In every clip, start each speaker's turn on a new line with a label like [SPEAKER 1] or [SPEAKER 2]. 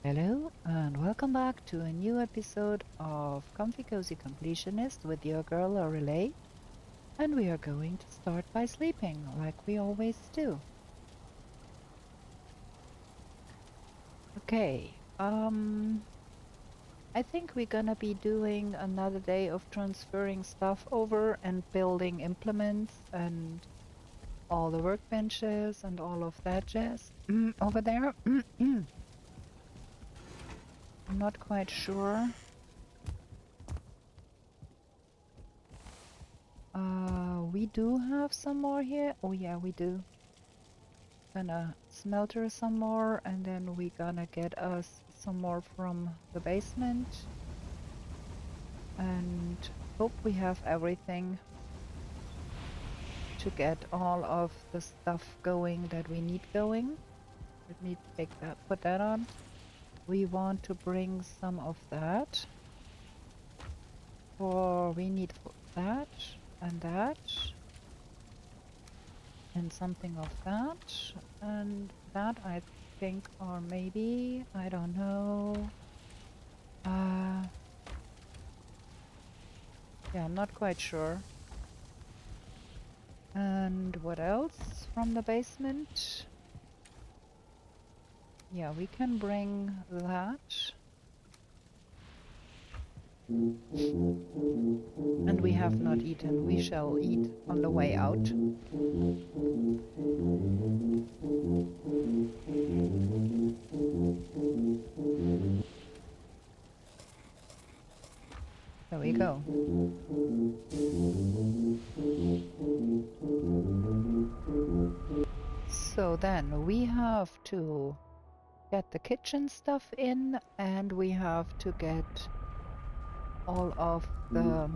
[SPEAKER 1] Hello and welcome back to a new episode of Comfy Cozy Completionist with your girl Lorelei, and we are going to start by sleeping like we always do. Okay, I think we're gonna be doing another day of transferring stuff over and building implements and all the workbenches and all of that jazz over there. I'm not quite sure. We do have some more here. Oh yeah, we do. Gonna smelter some more, and then we gonna get us some more from the basement. And hope we have everything to get all of the stuff going that we need going. Let me put that on. We want to bring some of that. We need that and that. And something of that, and that I think, or maybe, I don't know. Yeah, I'm not quite sure. And what else from the basement? Yeah, we can bring that. And we have not eaten. We shall eat on the way out. There we go. So then we have to get the kitchen stuff in, and we have to get all of the...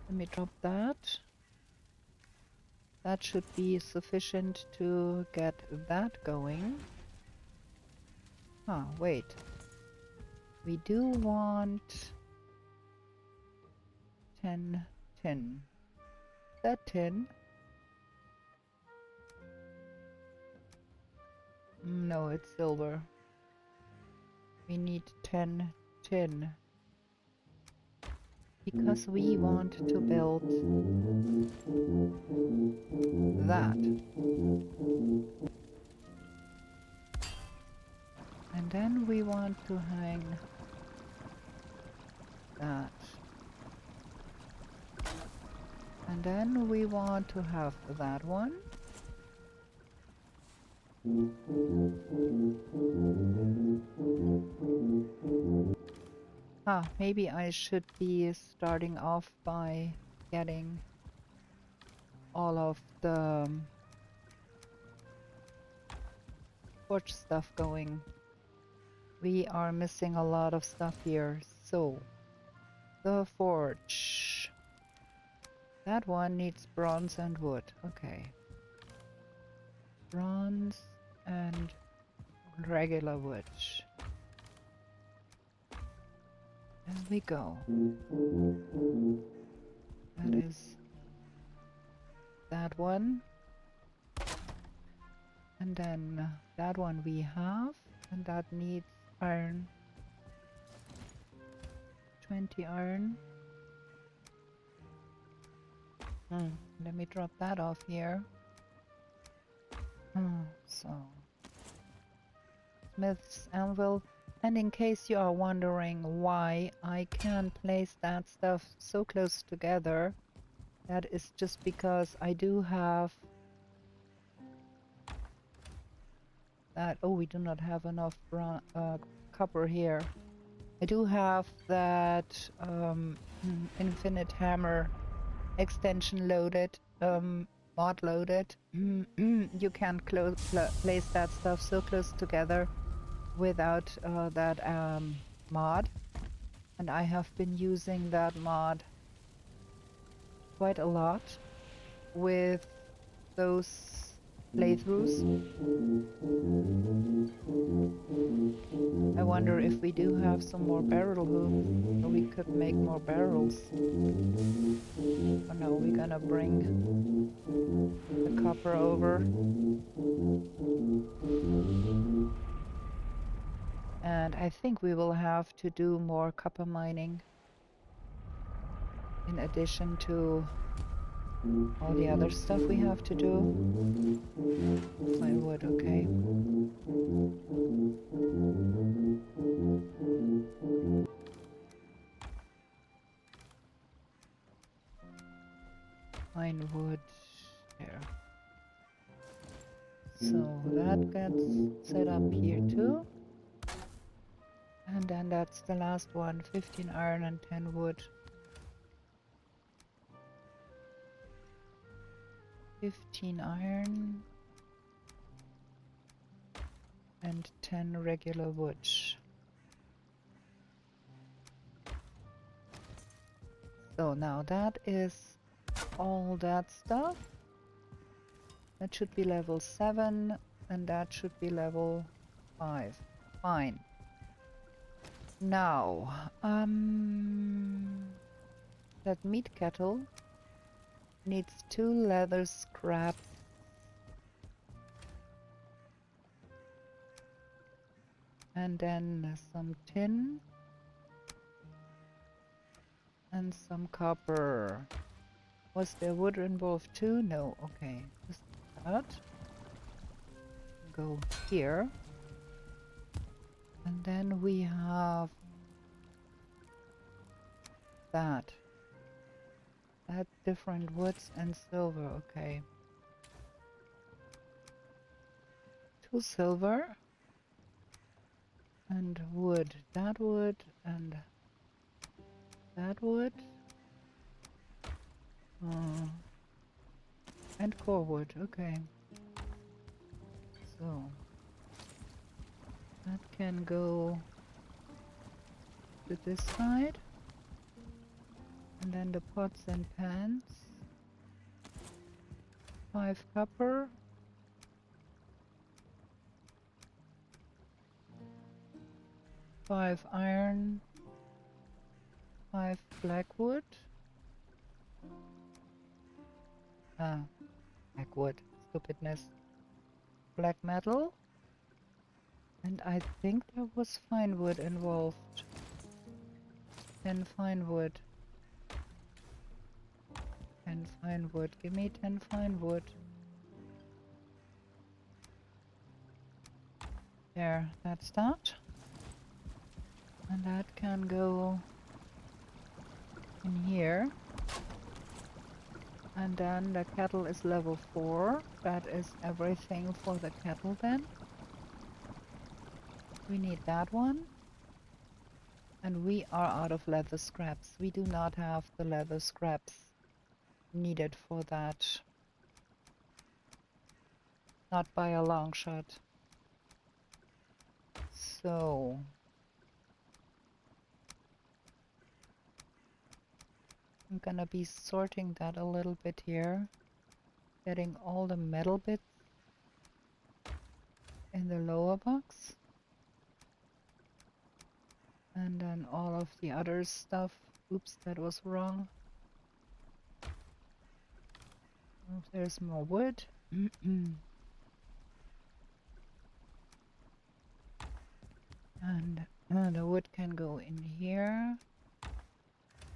[SPEAKER 1] Let me drop that. That should be sufficient to get that going. Ah, wait. We do want 10 tin. Is that tin? No, it's silver. We need 10 tin. Because we want to build that. And then we want to hang that. And then we want to have that one. Maybe I should be starting off by getting all of the forge stuff going. We are missing a lot of stuff here. So, the forge. That one needs bronze and wood. Okay. Bronze and regular wood. There we go. That is that one. And then that one we have, and that needs iron. 20 iron. Let me drop that off here. So, Smith's anvil. And in case you are wondering why I can place that stuff so close together, that is just because I do have that. Oh, we do not have enough copper here. I do have that infinite hammer extension loaded, mod loaded. You can place that stuff so close together without that mod, and I have been using that mod quite a lot with those playthroughs. I wonder if we do have some more barrel hoops, so we could make more barrels. Oh no, we're gonna bring the copper over. I think we will have to do more copper mining in addition to all the other stuff we have to do. Fine wood, okay. Fine wood there. So that gets set up here too. And then that's the last one, 15 iron and 10 wood. 15 iron and 10 regular wood. So now that is all that stuff. That should be level 7 and that should be level 5. Fine. Now, that meat kettle needs 2 leather scraps. And then some tin. And some copper. Was there wood involved too? No, okay. Just that. Go here. And then we have that. Add different woods and silver, okay. 2 silver. And wood. That wood and that wood. And core wood, okay. So that can go to this side. And then the pots and pans. 5 copper. 5 iron. 5 black wood. Black wood. Stupidness. Black metal. And I think there was fine wood involved. 10 fine wood. 10 fine wood. Give me 10 fine wood. There, that's that. And that can go in here. And then the kettle is level 4. That is everything for the kettle then. We need that one. And we are out of leather scraps. We do not have the leather scraps needed for that. Not by a long shot. So I'm gonna be sorting that a little bit here. Getting all the metal bits in the lower box. And then all of the other stuff. Oops, that was wrong. Oh, there's more wood. And the wood can go in here.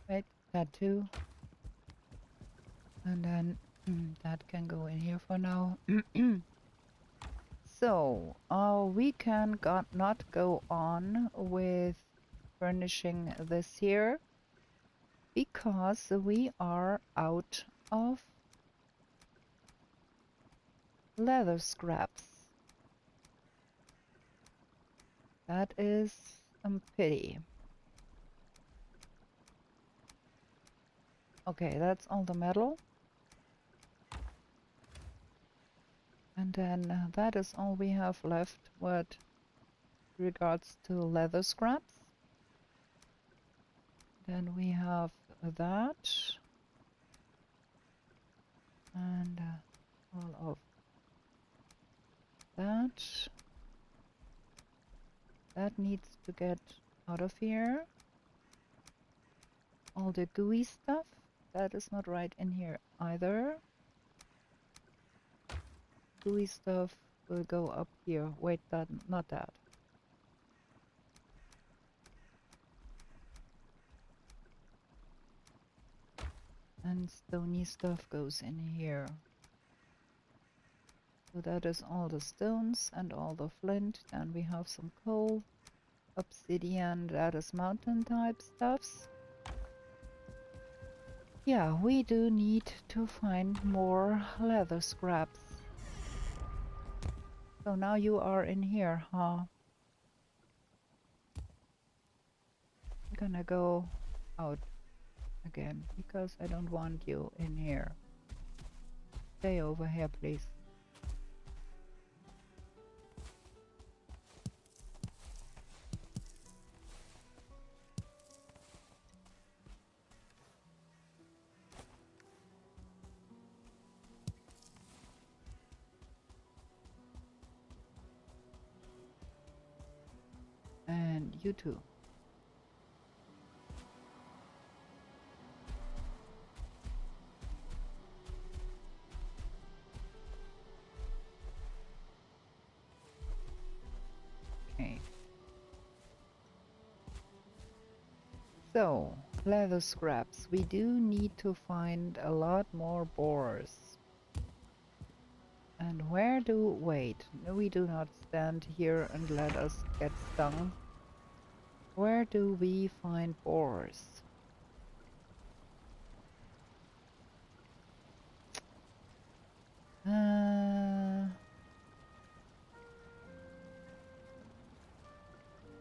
[SPEAKER 1] Right, that too. And then that can go in here for now. So, we can not go on with furnishing this here because we are out of leather scraps. That is a pity. Okay, that's all the metal. And then that is all we have left with regards to leather scraps. Then we have that. And all of that. That needs to get out of here. All the gooey stuff, that is not right in here either. Gooey stuff will go up here. Wait, that, not that. And stony stuff goes in here. So that is all the stones and all the flint. Then we have some coal, obsidian, that is mountain type stuffs. Yeah, we do need to find more leather scraps. So now you are in here, huh? I'm gonna go out again because I don't want you in here. Stay over here, please. And you too. Okay. So, leather scraps. We do need to find a lot more boars. And where do... Wait, no, we do not stand here and let us get stung. Where do we find boars?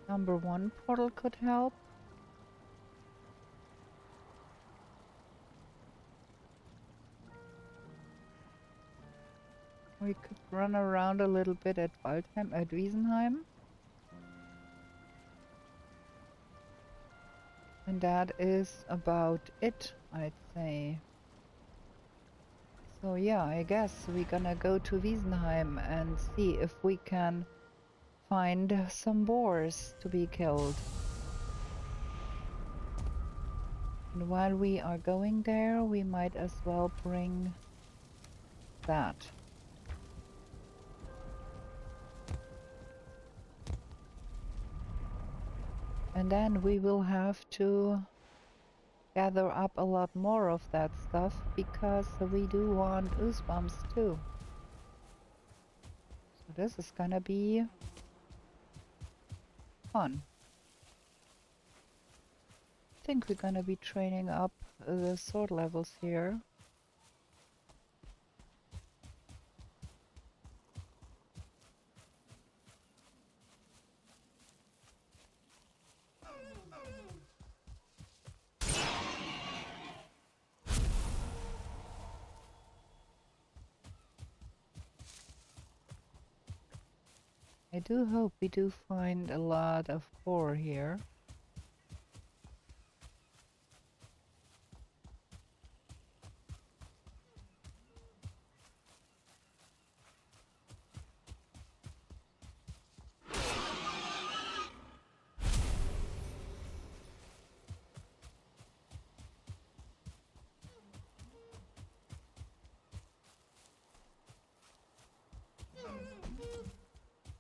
[SPEAKER 1] Number 1 portal could help. We could run around a little bit at Valheim, at Wiesenheim. And that is about it, I'd say. So yeah, I guess we're gonna go to Wiesenheim and see if we can find some boars to be killed. And while we are going there, we might as well bring that. And then we will have to gather up a lot more of that stuff because we do want goosebumps too. So this is gonna be fun. I think we're gonna be training up the sword levels here. I do hope we do find a lot of ore here.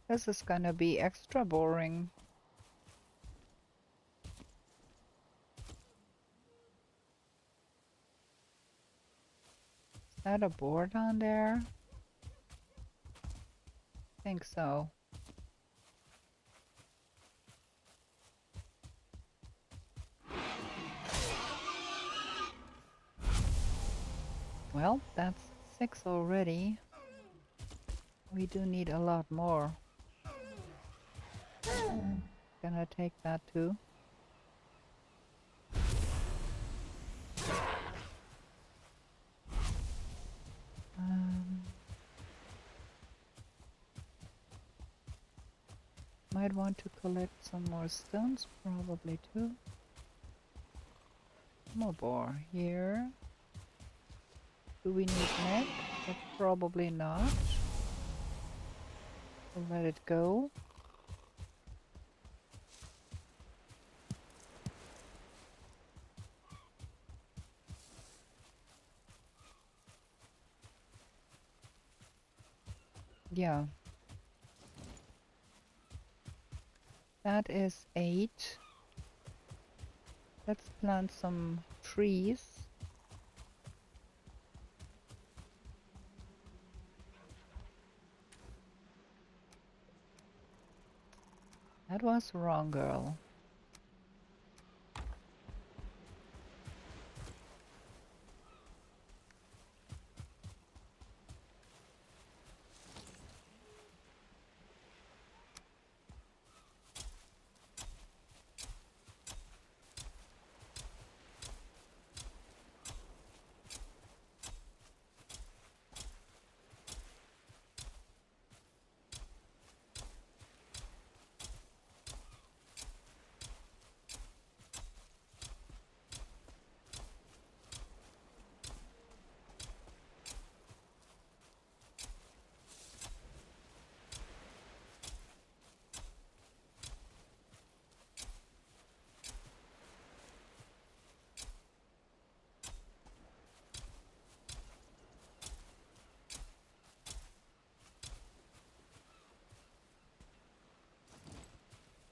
[SPEAKER 1] This is gonna be extra boring. Is that a boar down there? I think so. Well, that's 6 already. We do need a lot more. Gonna take that too. Might want to collect some more stones, probably too. More boar here. Do we need neck? But probably not. We'll let it go. Yeah. That is 8. Let's plant some trees. That was wrong, girl.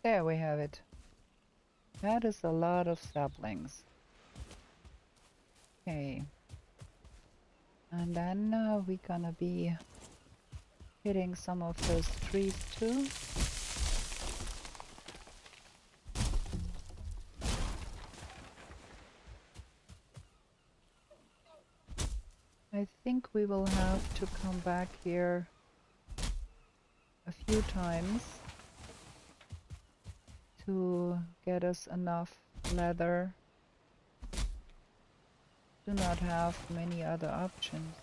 [SPEAKER 1] There we have it. That is a lot of saplings. Okay. And then we're gonna be hitting some of those trees too. I think we will have to come back here a few times to get us enough leather. Do not have many other options.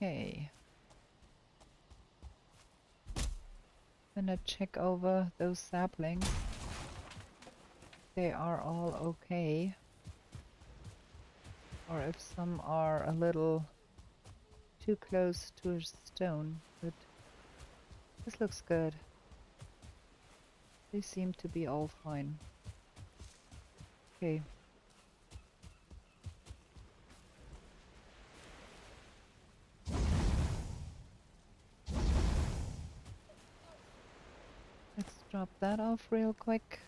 [SPEAKER 1] Okay. Gonna check over those saplings. They are all okay. Or if some are a little too close to a stone, but this looks good. They seem to be all fine. Okay. Let's drop that off real quick.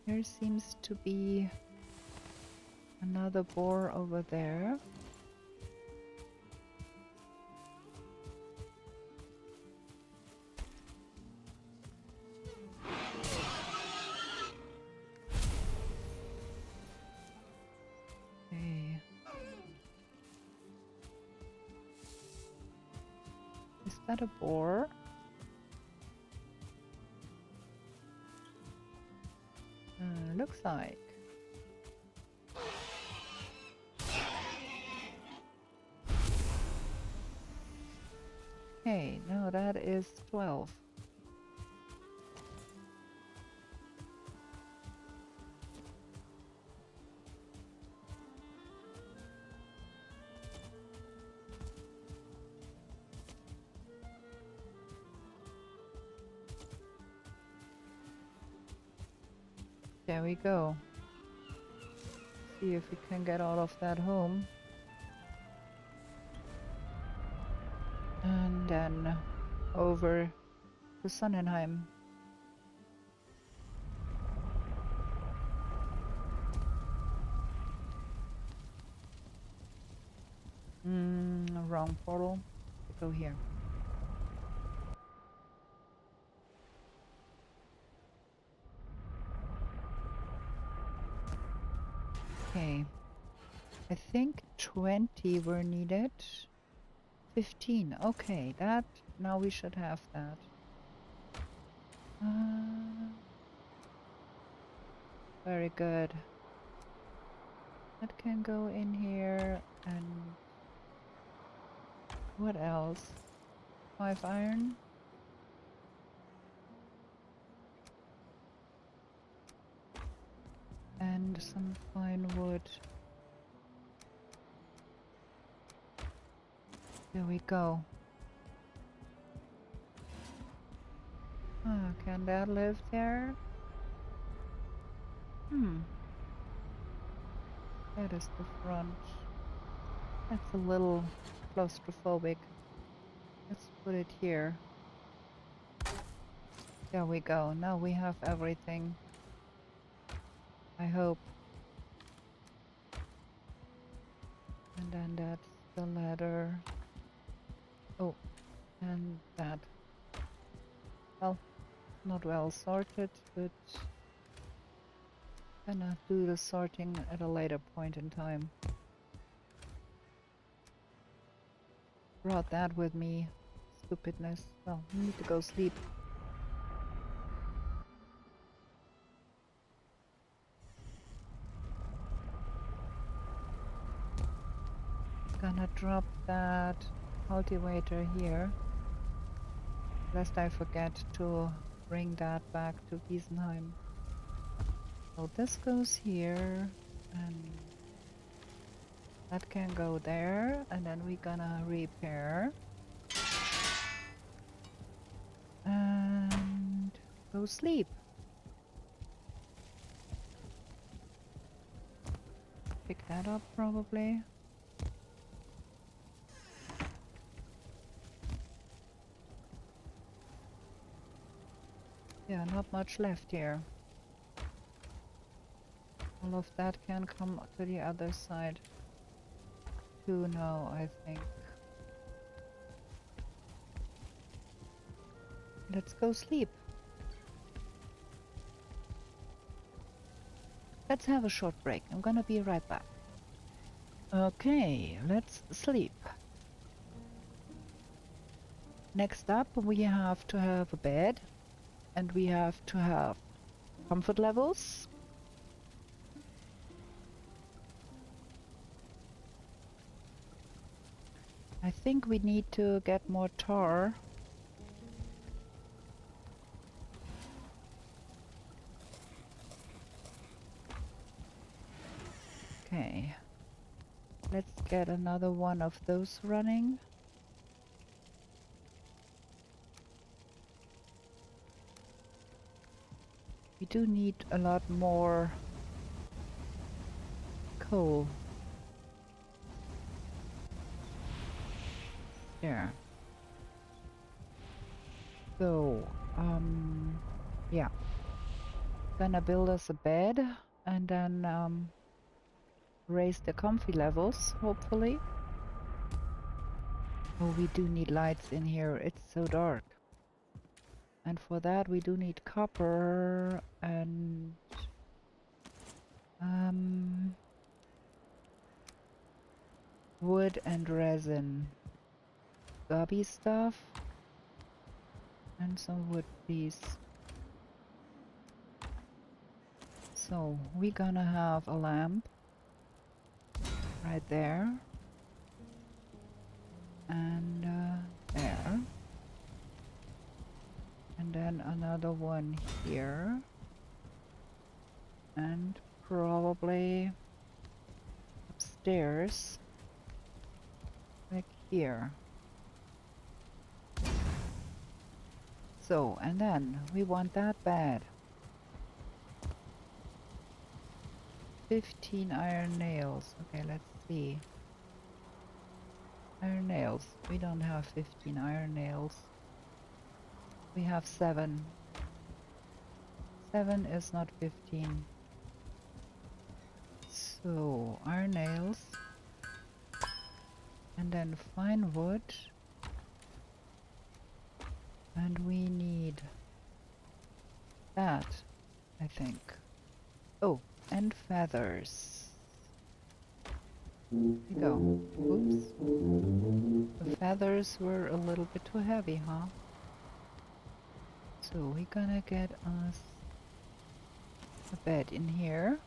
[SPEAKER 1] There seems to be another boar over there. Okay. Is that a boar? Looks like. Okay, no, that is 12. There we go. See if we can get all of that home. And then over to Sonnenheim. Wrong portal. Go here. Okay. I think 20 were needed. 15. Okay, that now we should have that. Very good. That can go in here and What else? 5 iron. And some fine wood. There we go. Ah, can that live there? That is the front. That's a little claustrophobic. Let's put it here. There we go. Now we have everything. I hope. And then that's the ladder. Oh, and that. Well, not well sorted, but gonna do the sorting at a later point in time. Brought that with me. Stupidness. Well, we need to go sleep. Gonna drop that cultivator here. Lest I forget to bring that back to Wiesenheim. So this goes here, and that can go there, and then we're gonna repair. And go sleep. Pick that up probably. Yeah, not much left here. All of that can come to the other side too now, I think. Let's go sleep. Let's have a short break. I'm gonna be right back. Okay, let's sleep. Next up, we have to have a bed, and we have to have comfort levels. I think we need to get more tar. Okay. Let's get another one of those running. We do need a lot more coal. There. So, yeah. Gonna build us a bed and then raise the comfy levels, hopefully. Oh, we do need lights in here. It's so dark. And for that we do need copper and wood and resin. Gobby stuff. And some wood, please. So, we're gonna have a lamp right there. And there. And then another one here. And probably upstairs. Like here. So, and then we want that bad. 15 iron nails. Okay, let's see. Iron nails. We don't have 15 iron nails. We have 7. 7 is not 15. So, iron nails. And then fine wood. And we need that, I think. Oh, and feathers. There we go. Oops. The feathers were a little bit too heavy, huh? So we're gonna get us a bed in here.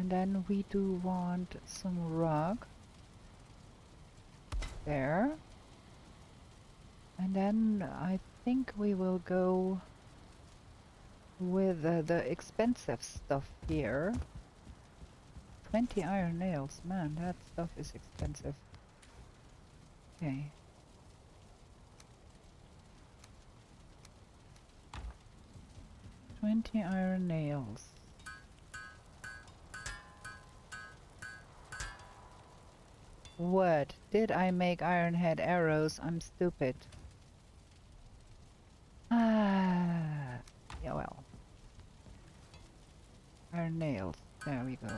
[SPEAKER 1] And then we do want some rug. There. And then I think we will go with the expensive stuff here. 20 iron nails. Man, that stuff is expensive. Okay. $20 iron nails. What? Did I make iron head arrows? I'm stupid. Ah, yeah, well. Iron nails. There we go.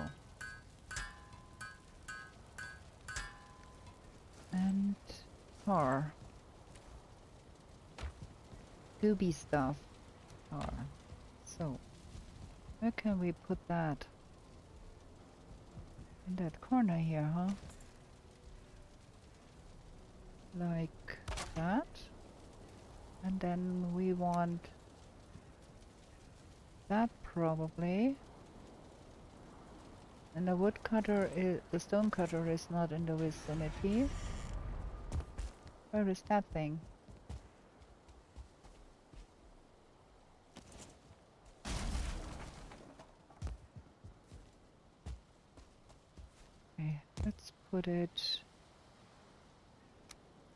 [SPEAKER 1] And tar. Gooby stuff. Tar. So, where can we put that? In that corner here, huh? Like that. And then we want that probably. And the woodcutter is, the stone cutter is not in the vicinity. Where is that thing? Okay, let's put it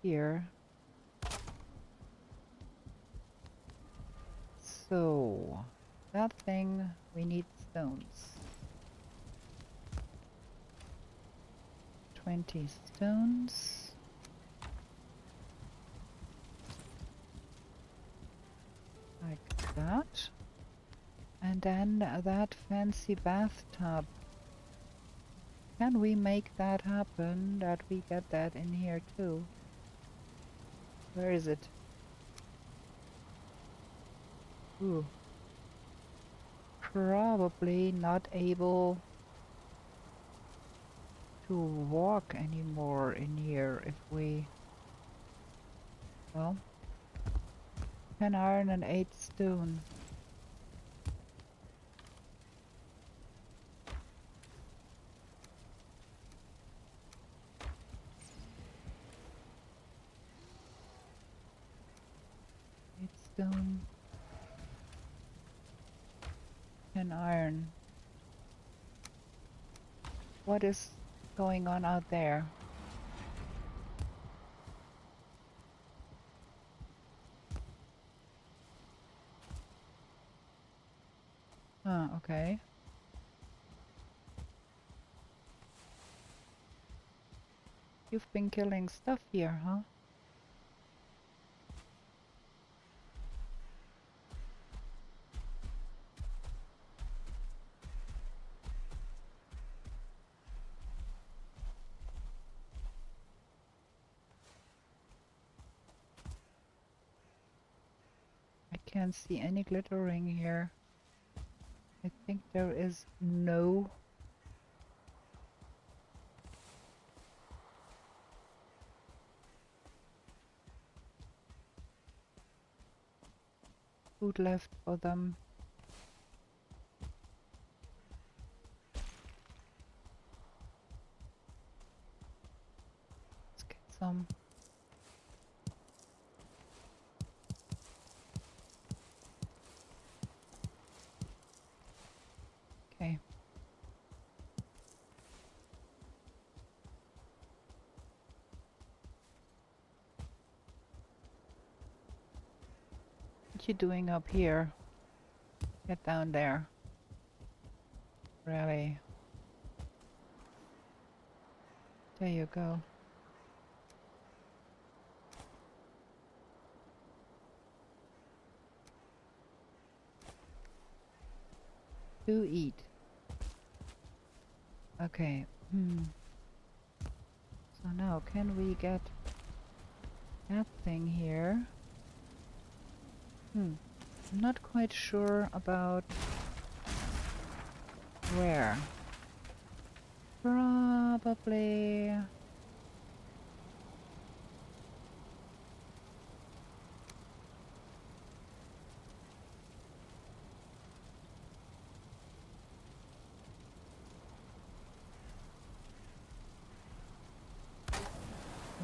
[SPEAKER 1] here. So, that thing, we need stones. 20 stones. Like that. And then that fancy bathtub. Can we make that happen, that we get that in here too? Where is it? Ooh. Probably not able to walk anymore in here if we... Well, 10 iron and 8 stone. Stone and iron. What is going on out there? Ah, okay. You've been killing stuff here, huh? I can't see any glittering here. I think there is no food left for them. Let's get some. Okay. What you doing up here? Get down there. Really? There you go. To eat. Okay. So now, can we get that thing here? I'm not quite sure about where. Probably...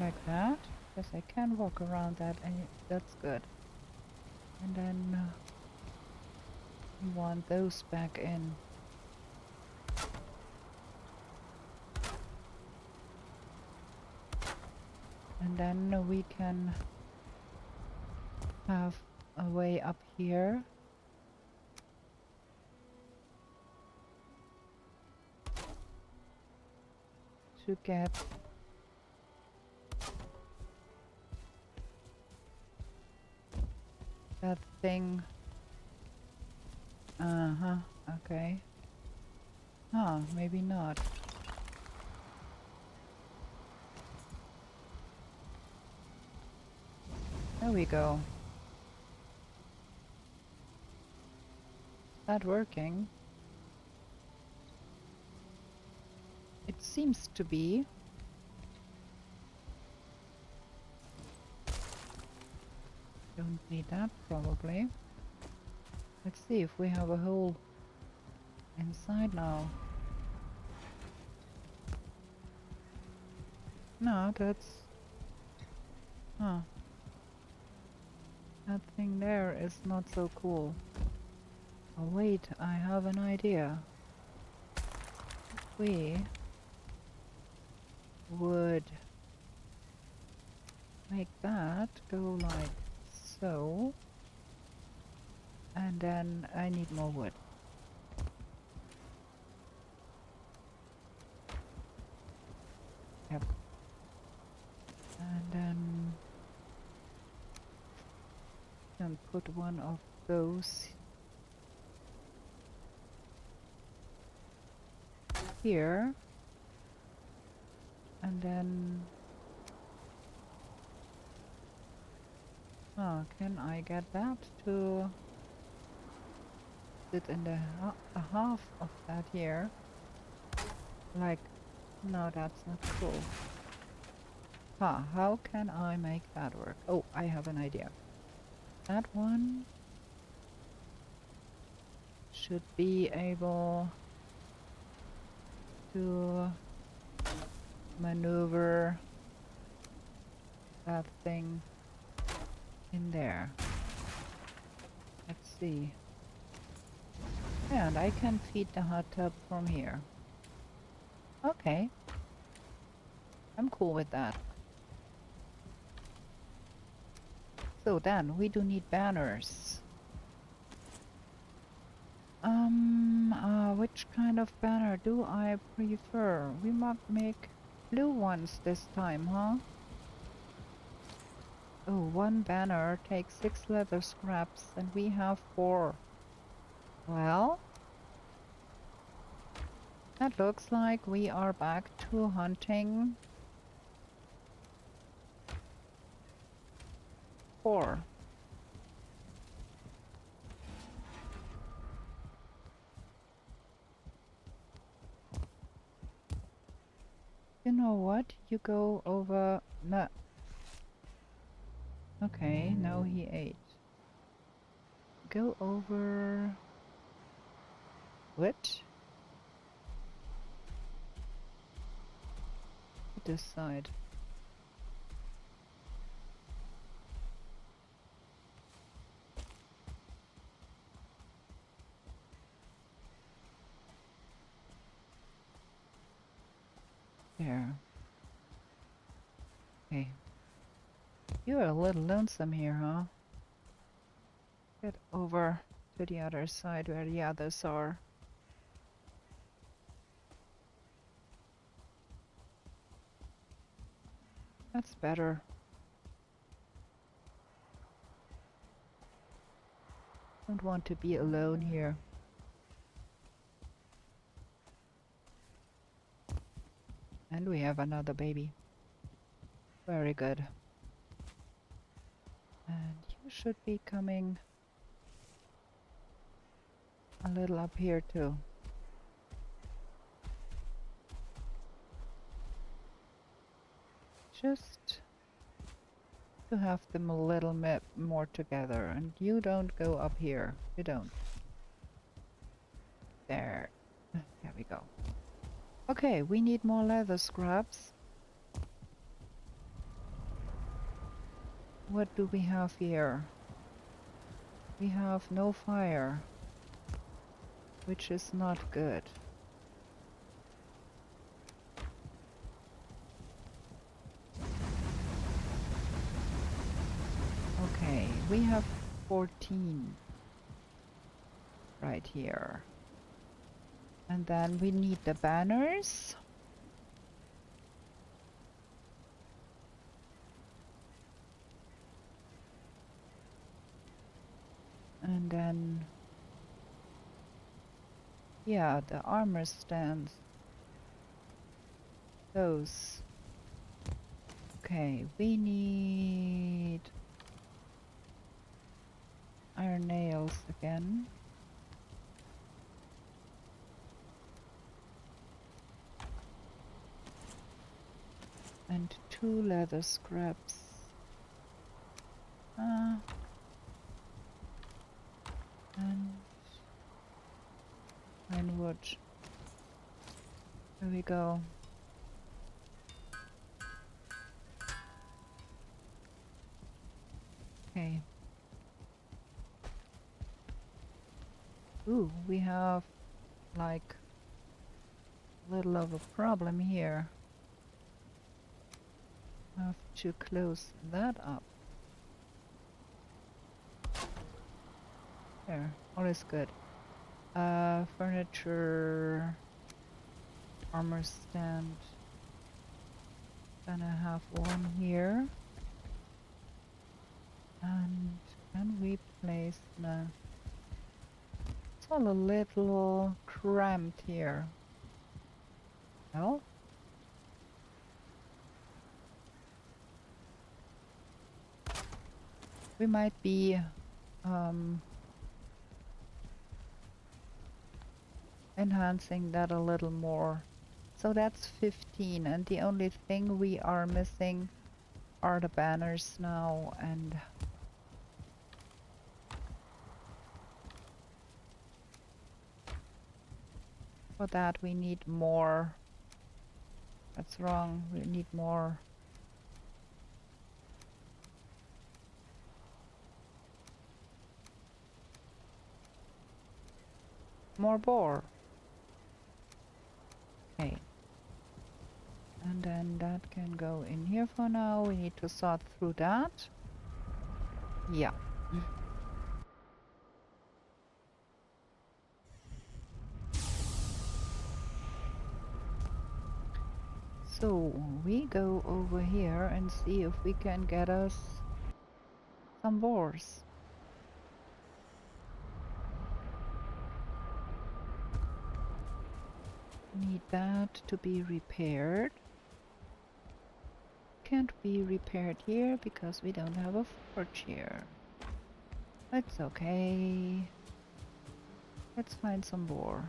[SPEAKER 1] like that. Yes, I can walk around that, and that's good. And then we want those back in. And then we can have a way up here. To get that thing. Uh-huh, okay. Huh, maybe not. There we go. Is that working? It seems to be. Don't need that, probably. Let's see if we have a hole inside now. No, that's... Huh. That thing there is not so cool. Oh wait, I have an idea. If we would make that go like so, and then I need more wood. Yep. And then put one of those here, and then can I get that to sit in the a half of that here? Like, no, that's not cool. How can I make that work? Oh, I have an idea. That one should be able to maneuver that thing in there. Let's see. And I can feed the hot tub from here. Okay. I'm cool with that. So then, we do need banners. Which kind of banner do I prefer? We might make blue ones this time, huh? Oh, one banner takes 6 leather scraps, and we have 4. Well, that looks like we are back to hunting 4. You know what? You go over... No. Okay, now he ate. Go over... What? To this side. There. Okay. You're a little lonesome here, huh? Get over to the other side where the others are. That's better. Don't want to be alone here. And we have another baby. Very good. And you should be coming a little up here too. Just to have them a little bit more together. And you don't go up here. You don't. There. There we go. Okay, we need more leather scraps. what do we have here? We have no fire, which is not good. Okay, we have 14 right here. And then we need the banners. And then, yeah, the armor stands. Those. Okay, we need iron nails again. And 2 leather scraps. And pine wood. There we go. Okay. Ooh, we have like a little of a problem here. Have to close that up. There, all is good. Furniture, armor stand. Gonna have one here. And can we place the... It's all a little cramped here. Well, we might be enhancing that a little more. So that's 15, and the only thing we are missing are the banners now, and for that we need more. That's wrong, we need more. More boar. Okay. And then that can go in here for now. We need to sort through that. Yeah. So we go over here and see if we can get us some boars. Need that to be repaired. Can't be repaired here because we don't have a forge here. That's okay. Let's find some boar.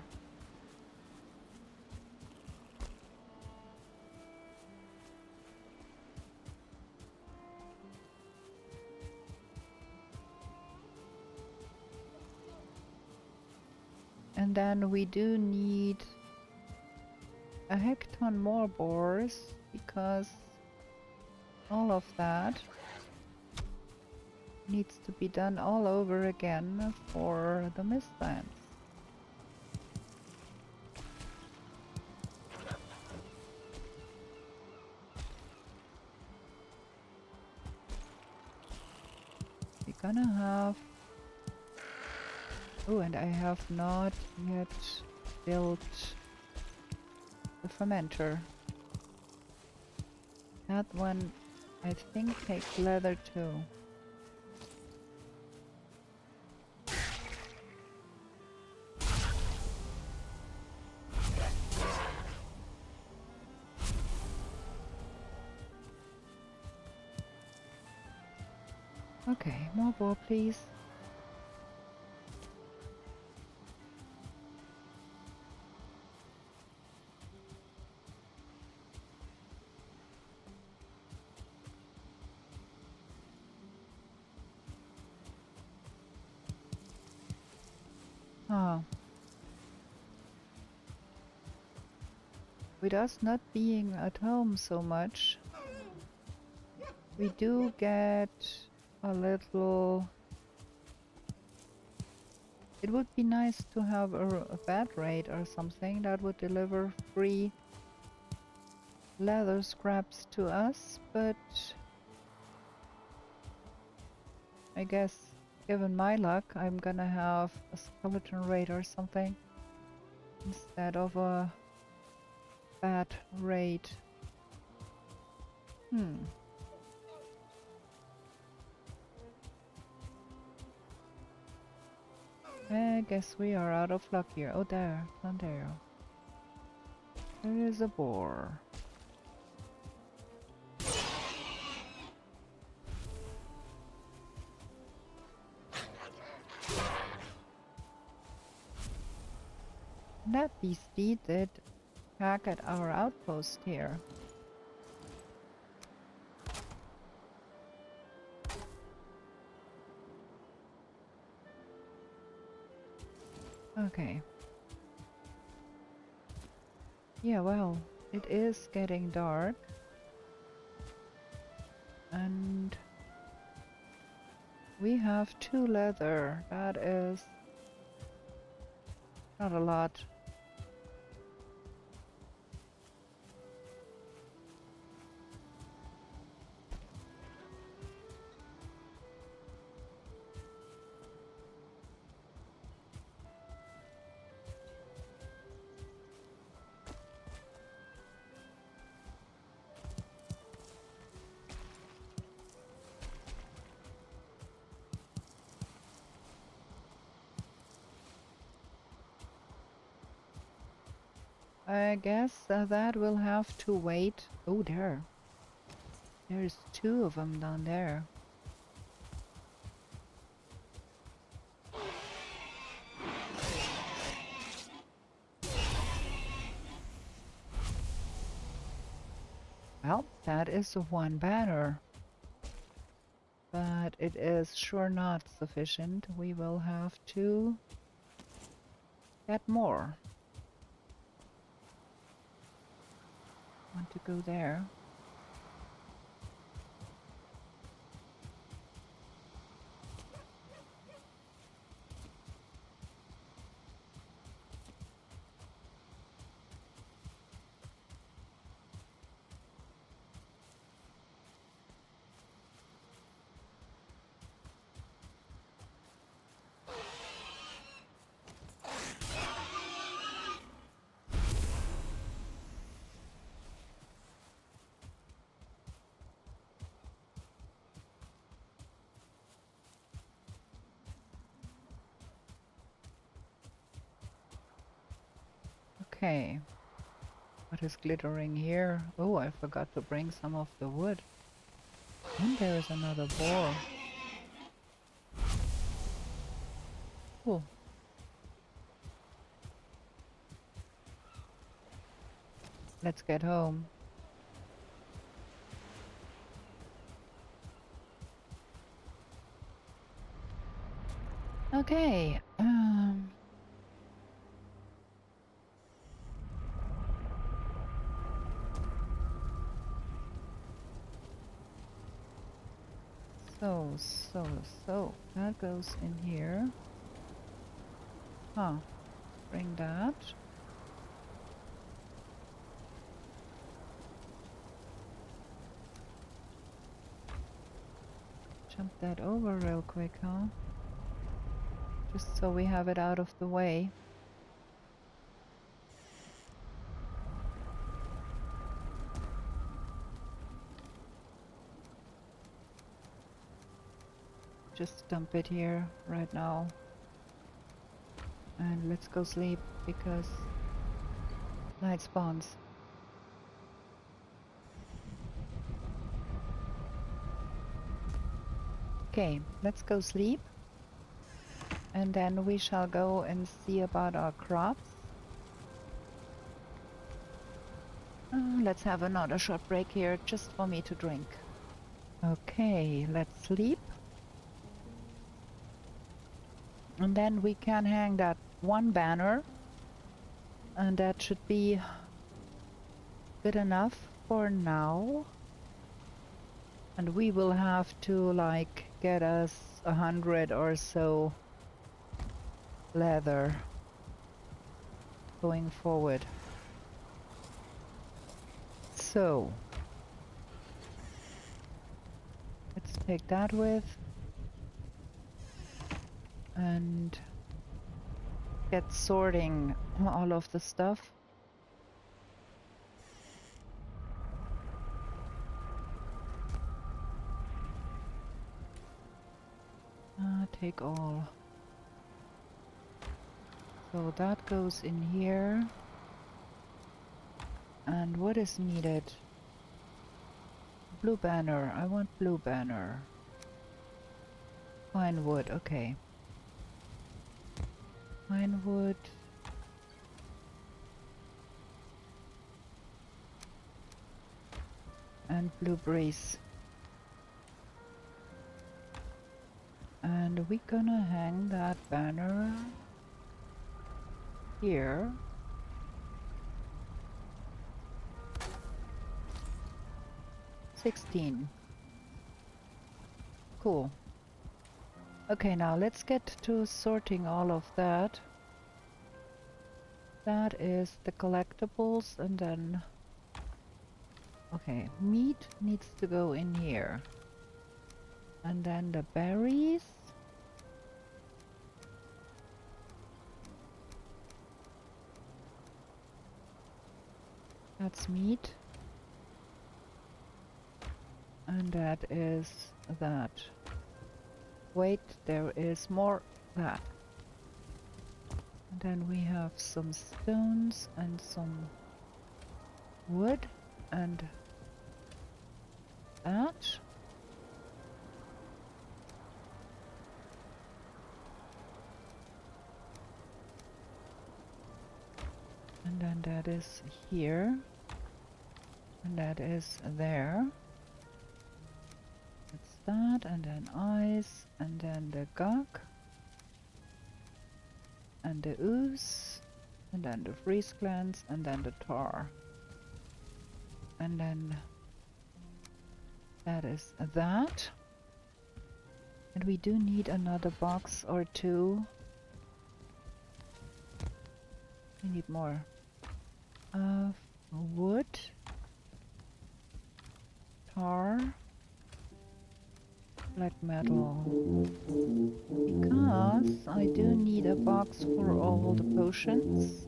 [SPEAKER 1] And then we do need a hecton more boars because all of that needs to be done all over again for the Mistlands. We're gonna have... Oh, and I have not yet built the fermenter. That one, I think, takes leather too. Okay, more boar, please. Ah. With us not being at home so much, we do get a little... It would be nice to have a bed raid or something that would deliver free leather scraps to us, but I guess given my luck I'm gonna have a skeleton raid or something instead of a bed raid. I guess we are out of luck here. Oh, there, down there. There is a boar. That beastie did hack at our outpost here. Okay. Yeah, well, it is getting dark. And we have 2 leather. That is not a lot. I guess that will have to wait. Oh, there. There's 2 of them down there. Well, that is 1 banner. But it is sure not sufficient. We will have to get more. Want to go there. Okay. What is glittering here? Oh, I forgot to bring some of the wood. And there is another boar. Cool. Let's get home. Okay. So that goes in here. Huh. Bring that. Jump that over real quick, huh? Just so we have it out of the way. Just dump it here right now. And let's go sleep because night spawns. Okay, let's go sleep. And then we shall go and see about our crops. Let's have another short break here just for me to drink. Okay, let's sleep. And then we can hang that 1 banner. And that should be good enough for now. And we will have to like get us 100 or so leather going forward. So let's take that with and get sorting all of the stuff. Take all. So that goes in here. And what is needed? Blue banner. I want blue banner. Pine wood. Okay. Pine wood. And blueberries. And we're gonna hang that banner here. $16. Cool. Okay, now let's get to sorting all of that. That is the collectibles, and then... Okay, meat needs to go in here. And then the berries. That's meat. And that is that. Wait, there is more that. And then we have some stones and some wood and that. And then that is here. And that is there. That's that, and then ice, and then the gunk, and the ooze, and then the freeze glands, and then the tar. And then that is that. And we do need another box or two. We need more. Wood, tar, black metal. Because I do need a box for all the potions.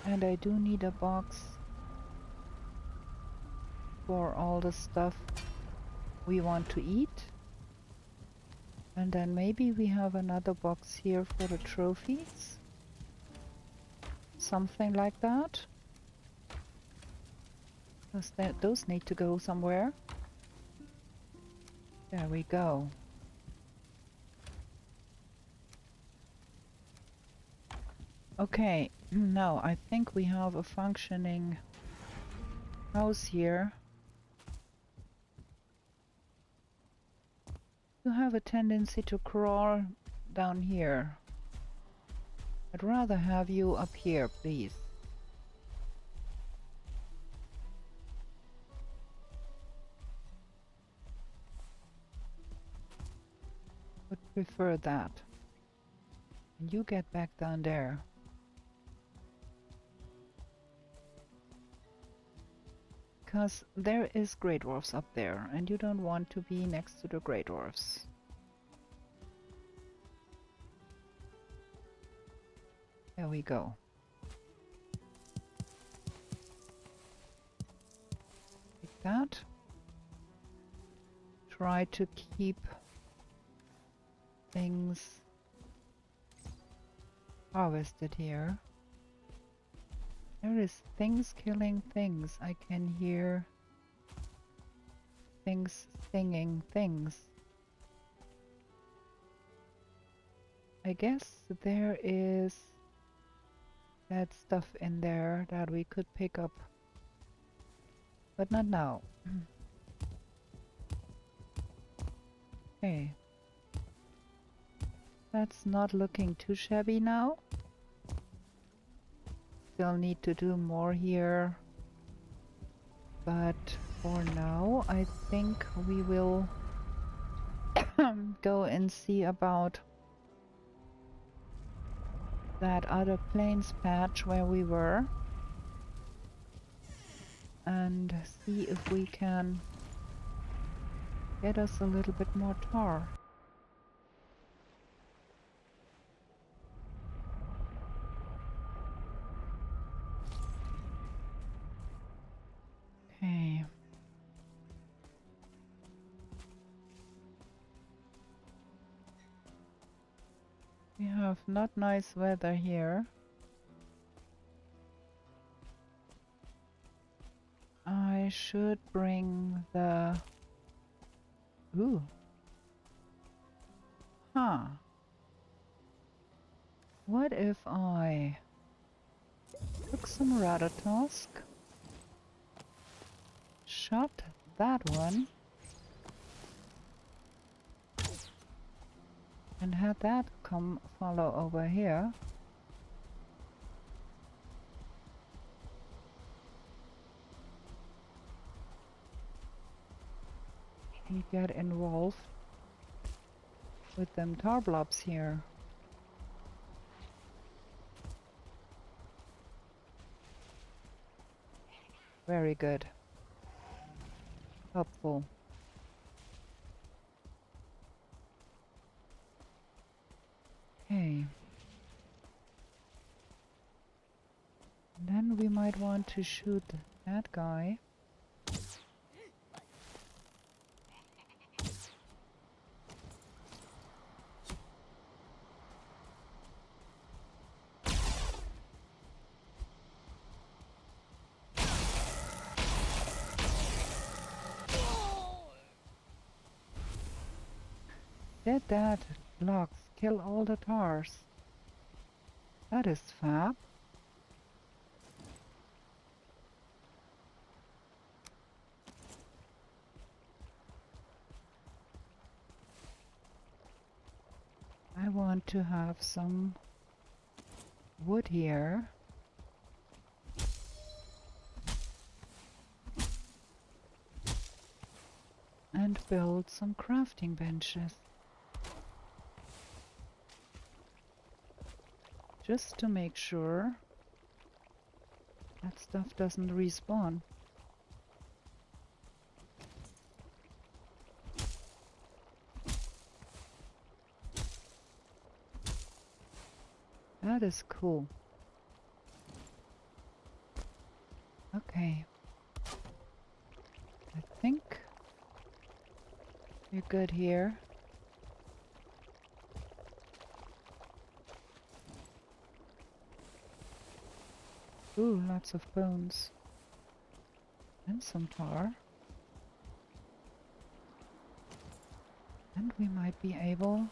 [SPEAKER 1] And I do need a box for all the stuff we want to eat. And then maybe we have another box here for the trophies. Something like that. Those need to go somewhere. There we go. Okay, now I think we have a functioning house here. You have a tendency to crawl down here. I'd rather have you up here, please. Would prefer that. And you get back down there. Because there is Grey Dwarfs up there, and you don't want to be next to the Grey Dwarfs. There we go. Like that. Try to keep things harvested here. There is things killing things. I can hear things singing things. I guess there is that stuff in there that we could pick up. But not now. Okay. That's not looking too shabby now. still need to do more here. But for now, I think we will go and see about that other plains patch where we were. And see if we can get us a little bit more tar. Okay. We have not nice weather here. I should bring the... Ooh. Huh. What if I took some Ratatosk, shot that one, and had that come follow over here? And get involved with them tar blobs here. Very good. Helpful. Okay. And then we might want to shoot that guy. Did that blocks kill all the tars? That is fab. I want to have some wood here. And build some crafting benches. Just to make sure that stuff doesn't respawn. That is cool. Okay. I think we're good here. Ooh, lots of bones. And some tar. And we might be able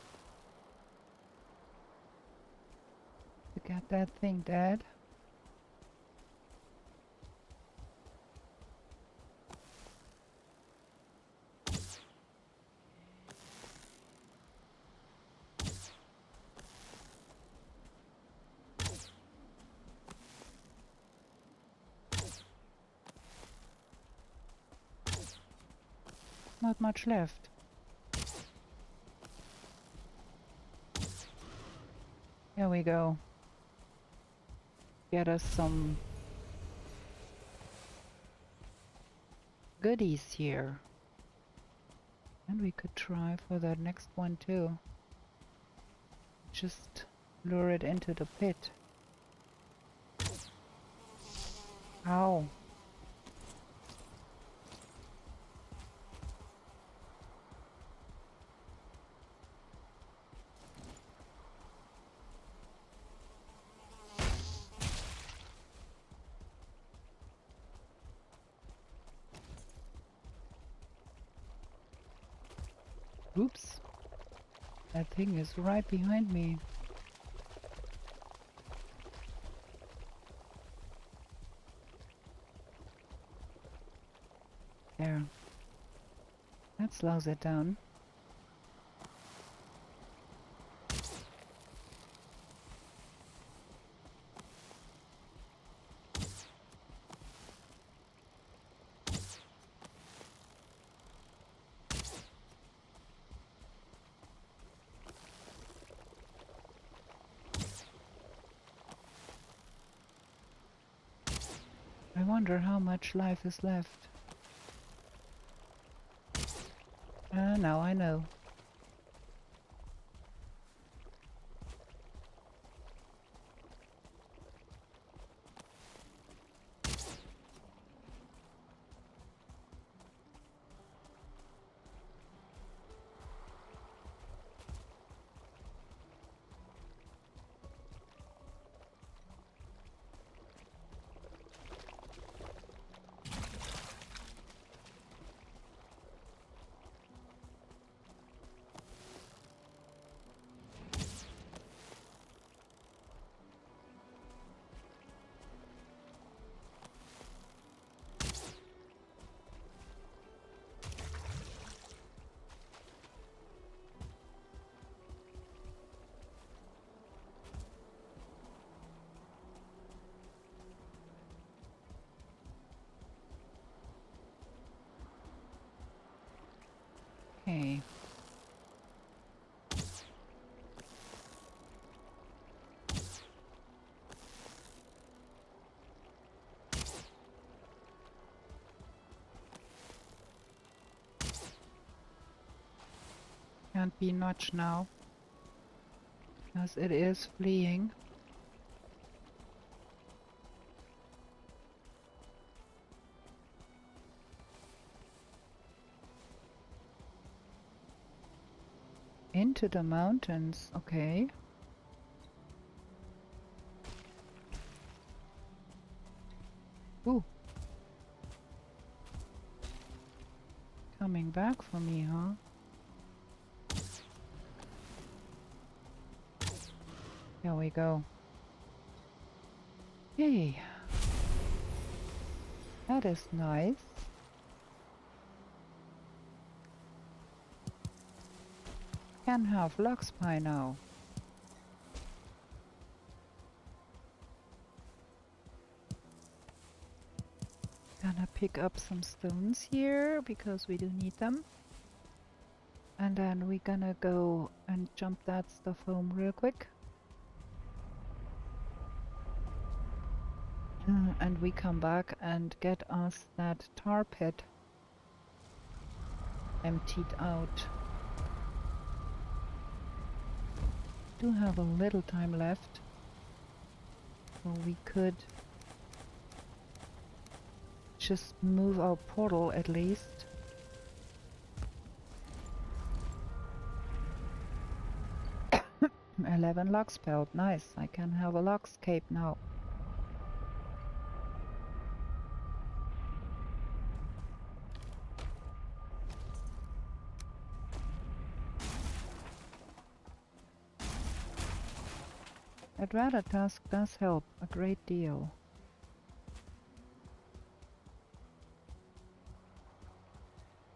[SPEAKER 1] to get that thing dead. Not much left. Here we go. Get us some goodies here. And we could try for that next one too. Just lure it into the pit. Ow. Oops. That thing is right behind me. There. That slows it down. wonder how much life is left. Now I know. Okay. Can't be much now, because it is fleeing. Into the mountains, okay. Ooh. Coming back for me, huh? There we go. Yay. That is nice. Can have logs by now. Gonna pick up some stones here because we do need them. And then we're gonna go and jump that stuff home real quick. And we come back and get us that tar pit emptied out. Do have a little time left, so we could just move our portal at least. $11 log spelled, nice. I can have a logscape now. That radar task does help a great deal.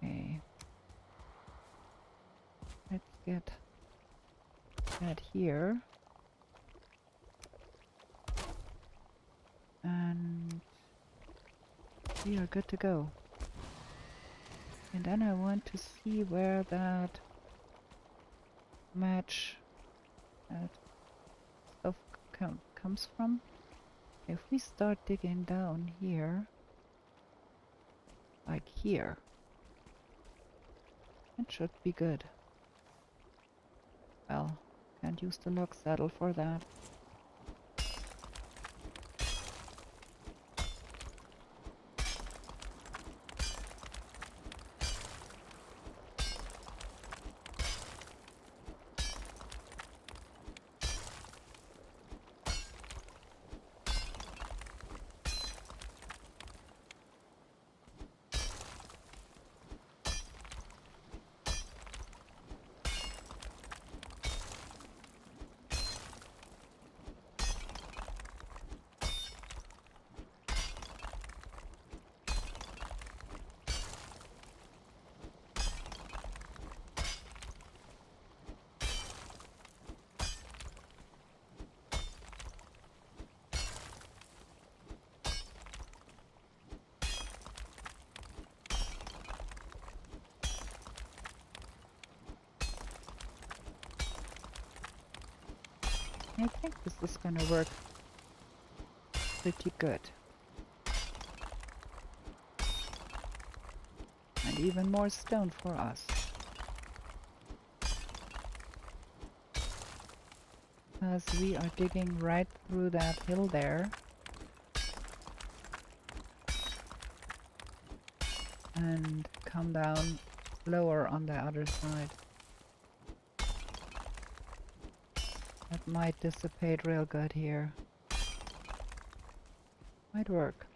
[SPEAKER 1] Okay. Let's get that here. And we are good to go. And then I want to see where that match, that stuff comes from. If we start digging down here, like here, it should be good. Well, can't use the log saddle for that. I think this is gonna work pretty good. And even more stone for us. Because we are digging right through that hill there. And come down lower on the other side. That might dissipate real good here. Might work.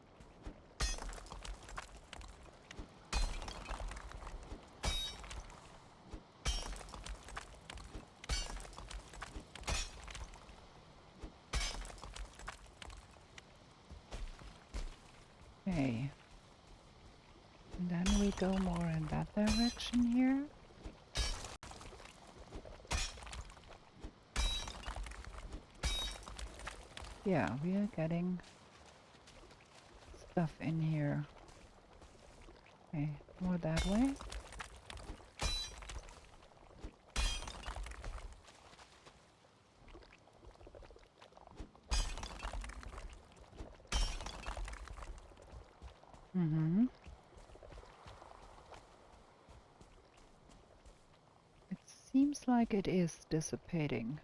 [SPEAKER 1] Okay. And then we go more in that direction here. Yeah, we are getting stuff in here. Okay, more that way. Mm-hmm. It seems like it is dissipating.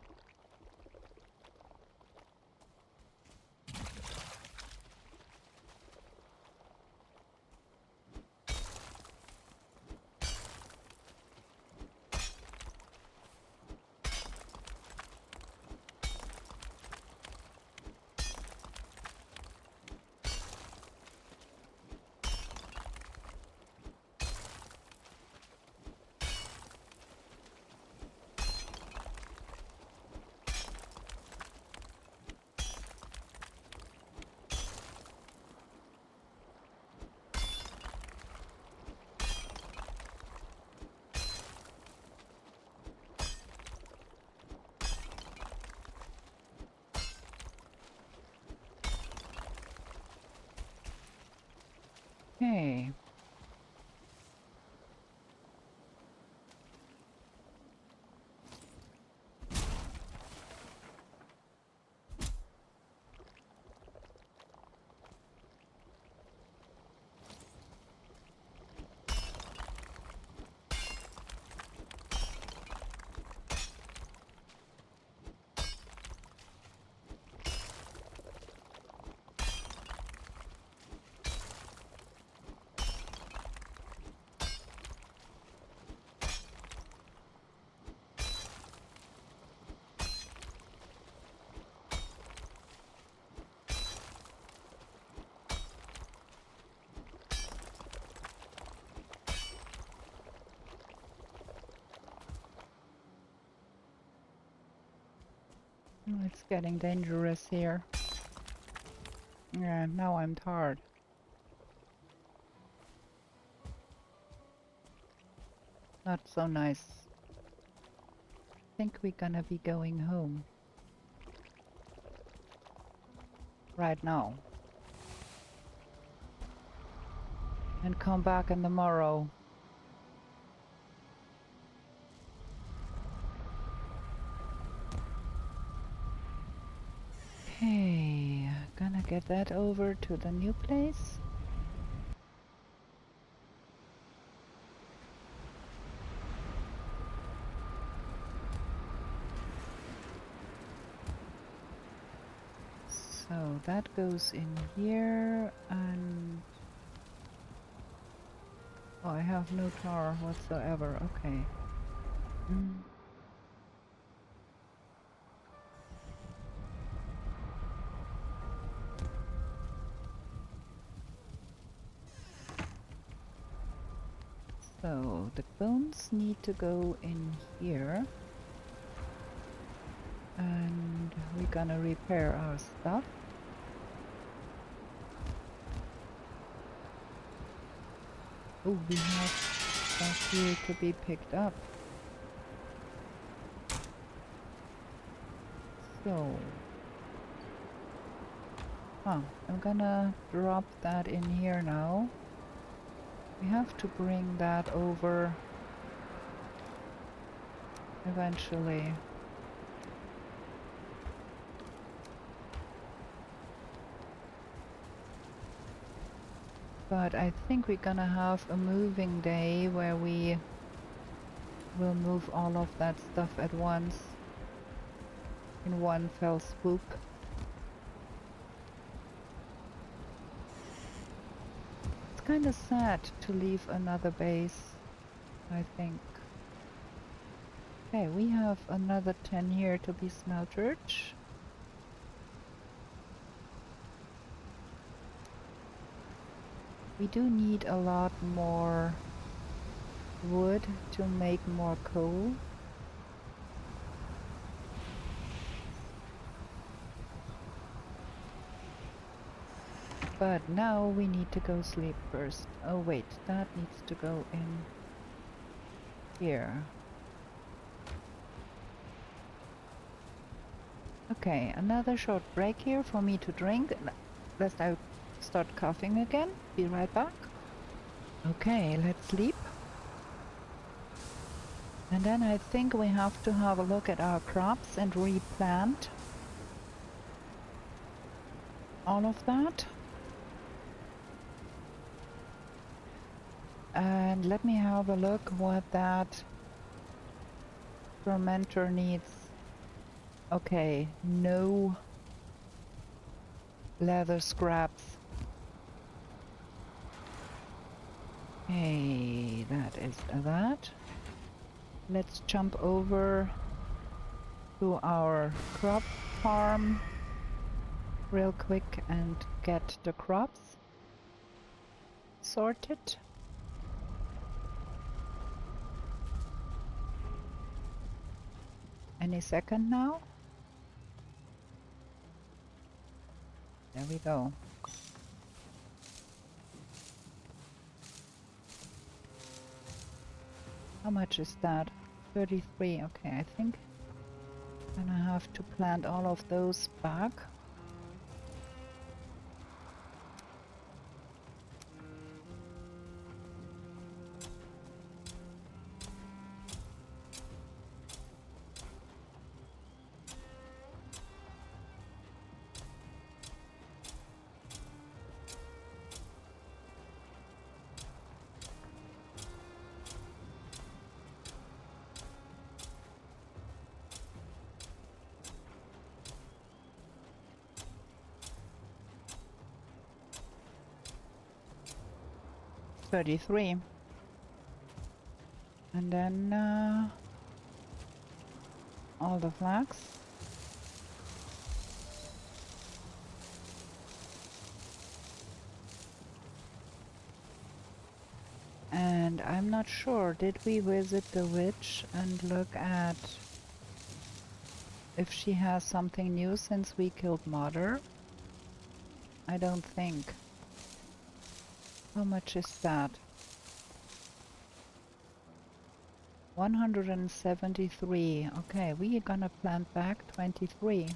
[SPEAKER 1] Okay. Oh, it's getting dangerous here. Yeah, now I'm tired. Not so nice. Think we're gonna be going home. Right now. And come back in the morrow. Okay, gonna get that over to the new place. So that goes in here, and oh, I have no tar whatsoever. Okay. So the bones need to go in here, and we're gonna repair our stuff. Oh, we have stuff here to be picked up. So, I'm gonna drop that in here now. We have to bring that over eventually. But I think we're gonna have a moving day where we will move all of that stuff at once in one fell swoop. It's kind of sad to leave another base, I think. Okay, we have another 10 here to be smeltered. We do need a lot more wood to make more coal. But now we need to go sleep first. Oh wait, that needs to go in here. Okay, another short break here for me to drink, lest I start coughing again. Be right back. Okay, let's sleep. And then I think we have to have a look at our crops and replant all of that. And let me have a look what that fermenter needs. Okay, no leather scraps. Okay, that is that. Let's jump over to our crop farm real quick and get the crops sorted. Any second now? There we go. How much is that? 33. Okay, I think I'm gonna have to plant all of those back. $33. And then all the flags. And I'm not sure, did we visit the witch and look at if she has something new since we killed Mother? I don't think. How much is that? 173. Okay, we are gonna plant back 23.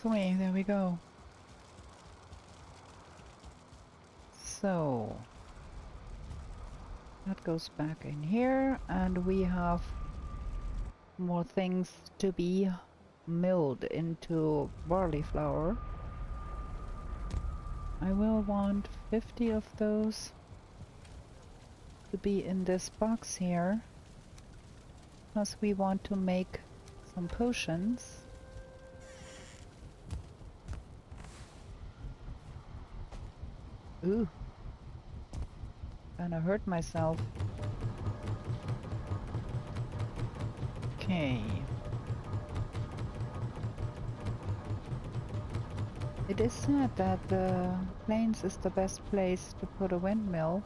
[SPEAKER 1] There we go. So that goes back in here, and we have more things to be milled into barley flour. I will want 50 of those to be in this box here, plus we want to make some potions. Ooh, kinda hurt myself. Okay. It is said that the plains is the best place to put a windmill,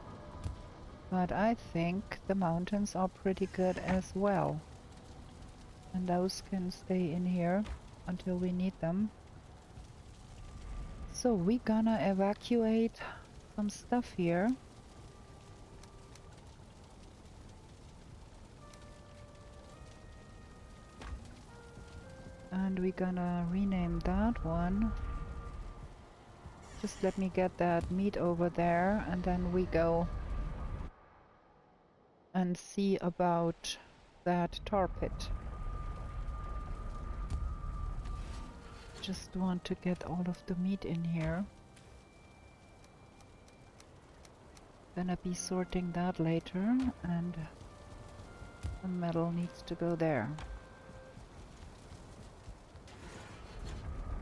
[SPEAKER 1] but I think the mountains are pretty good as well. And those can stay in here until we need them. So we're gonna evacuate some stuff here. And And we're gonna rename that one. Just let me get that meat over there, and then we go and see about that tar pit. Just want to get all of the meat in here. Gonna be sorting that later, and the metal needs to go there.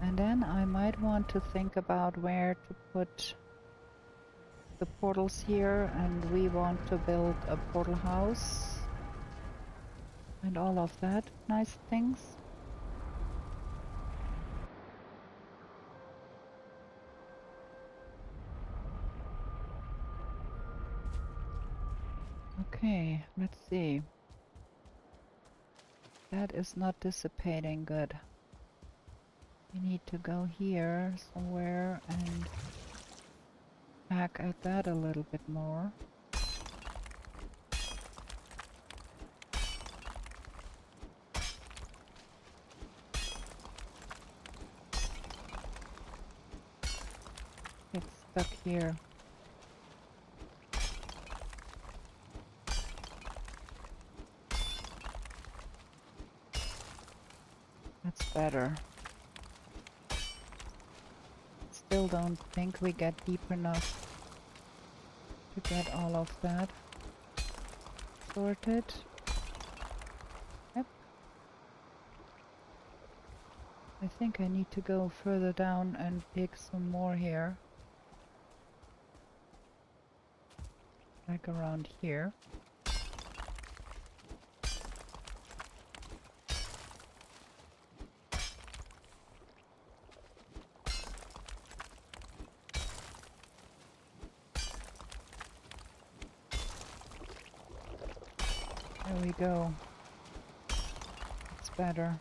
[SPEAKER 1] And then I might want to think about where to put the portals here, and we want to build a portal house and all of that nice things. Okay, let's see. That is not dissipating good. We need to go here somewhere and hack at that a little bit more. Get stuck here. That's better. Still don't think we get deep enough to get all of that sorted. Yep. I think I need to go further down and pick some more here. Like around here. There we go. It's better.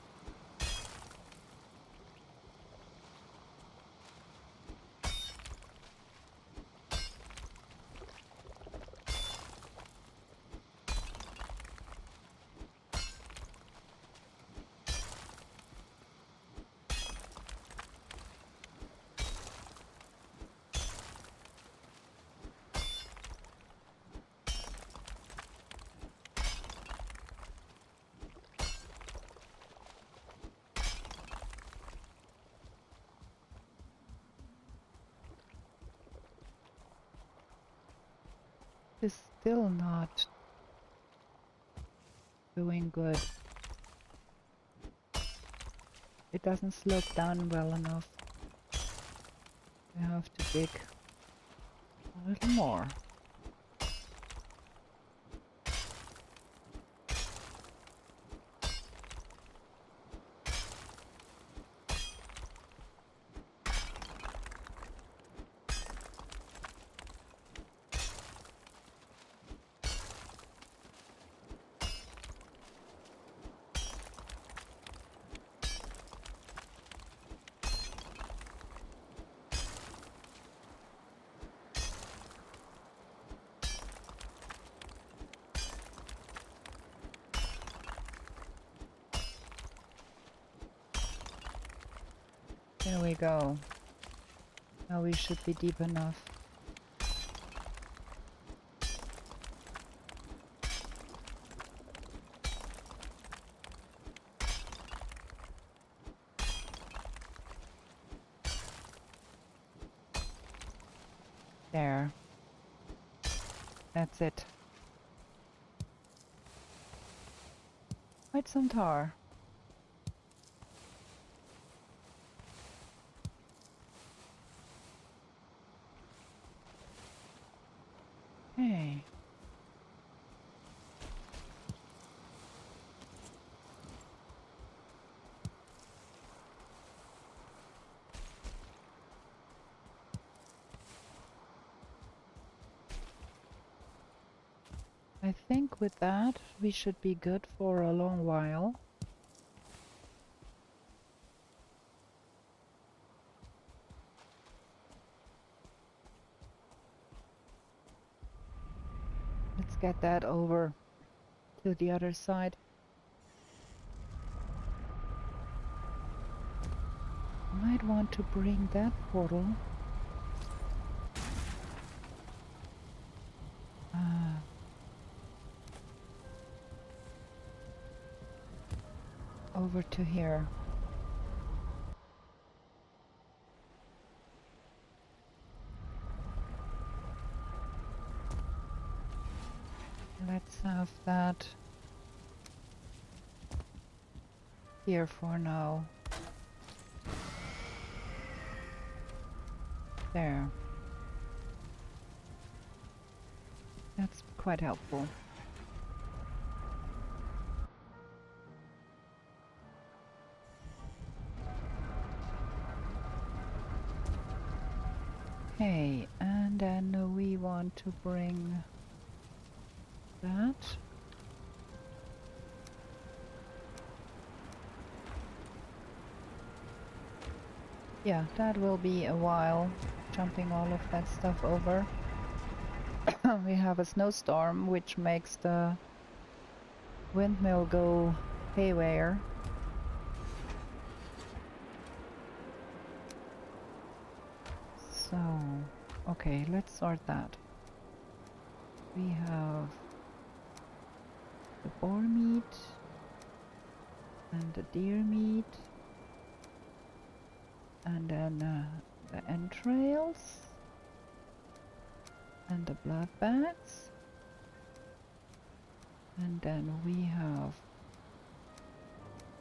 [SPEAKER 1] Is still not doing good. It doesn't slope down well enough. I have to dig a little more. There we go. Now we should be deep enough. There. That's it. Quite some tar. Hey. I think with that we should be good for a long while. Let's get that over to the other side. might want to bring that portal over to here. Let's have that here for now. There. That's quite helpful. Okay, and then we want to bring that. Yeah, that will be a while, jumping all of that stuff over. We have a snowstorm, which makes the windmill go haywire. So, okay, let's sort that. We have the boar meat and the deer meat, and then the entrails and the blood bags, and then we have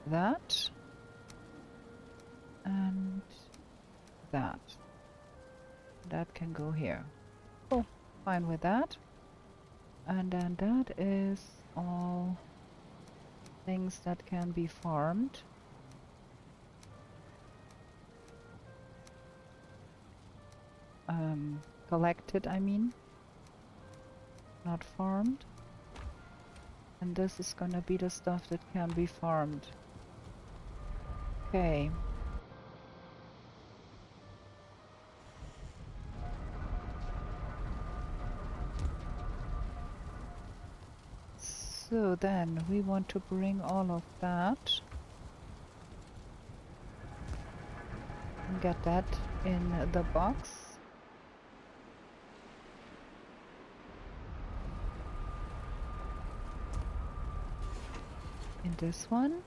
[SPEAKER 1] that and that. That can go here. Cool, fine with that. And then that is all things that can be farmed. Collected, I mean. Not farmed. And this is gonna be the stuff that can be farmed. Okay. So then we want to bring all of that and get that in the box. In this one.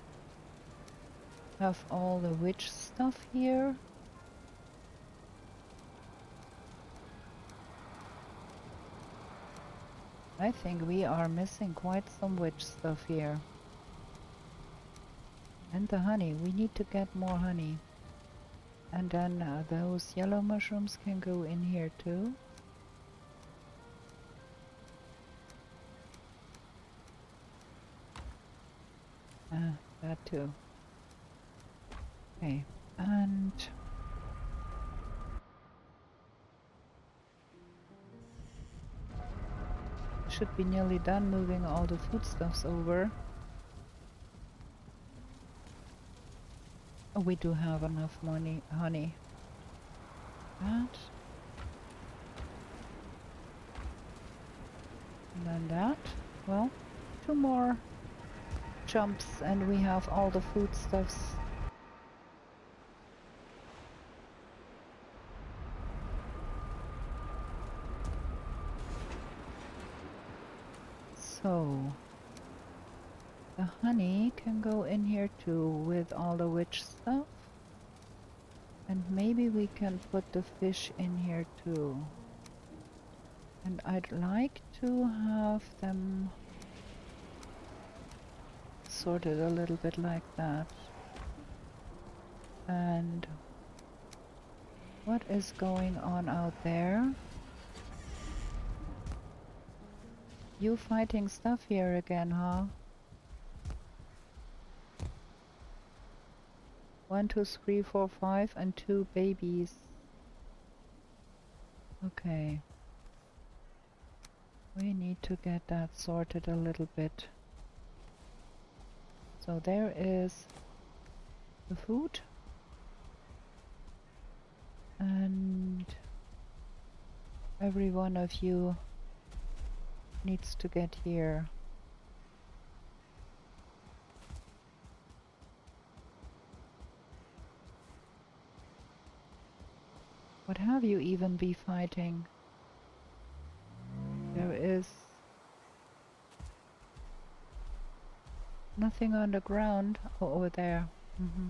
[SPEAKER 1] Have all the witch stuff here. I think we are missing quite some witch stuff here. And the honey, we need to get more honey. And then those yellow mushrooms can go in here too. That too. Okay, and should be nearly done moving all the foodstuffs over. Oh, we do have enough honey. That. And then that. Well, 2 more jumps and we have all the foodstuffs. So the honey can go in here too with all the witch stuff. And maybe we can put the fish in here too. And I'd like to have them sorted a little bit like that. And what is going on out there? You fighting stuff here again, huh? 1, 2, 3, 4, 5 and 2 babies. Okay. We need to get that sorted a little bit. So there is the food. And every one of you needs to get here. What have you even be fighting? There is nothing on the ground. Oh, over there. Mm-hmm.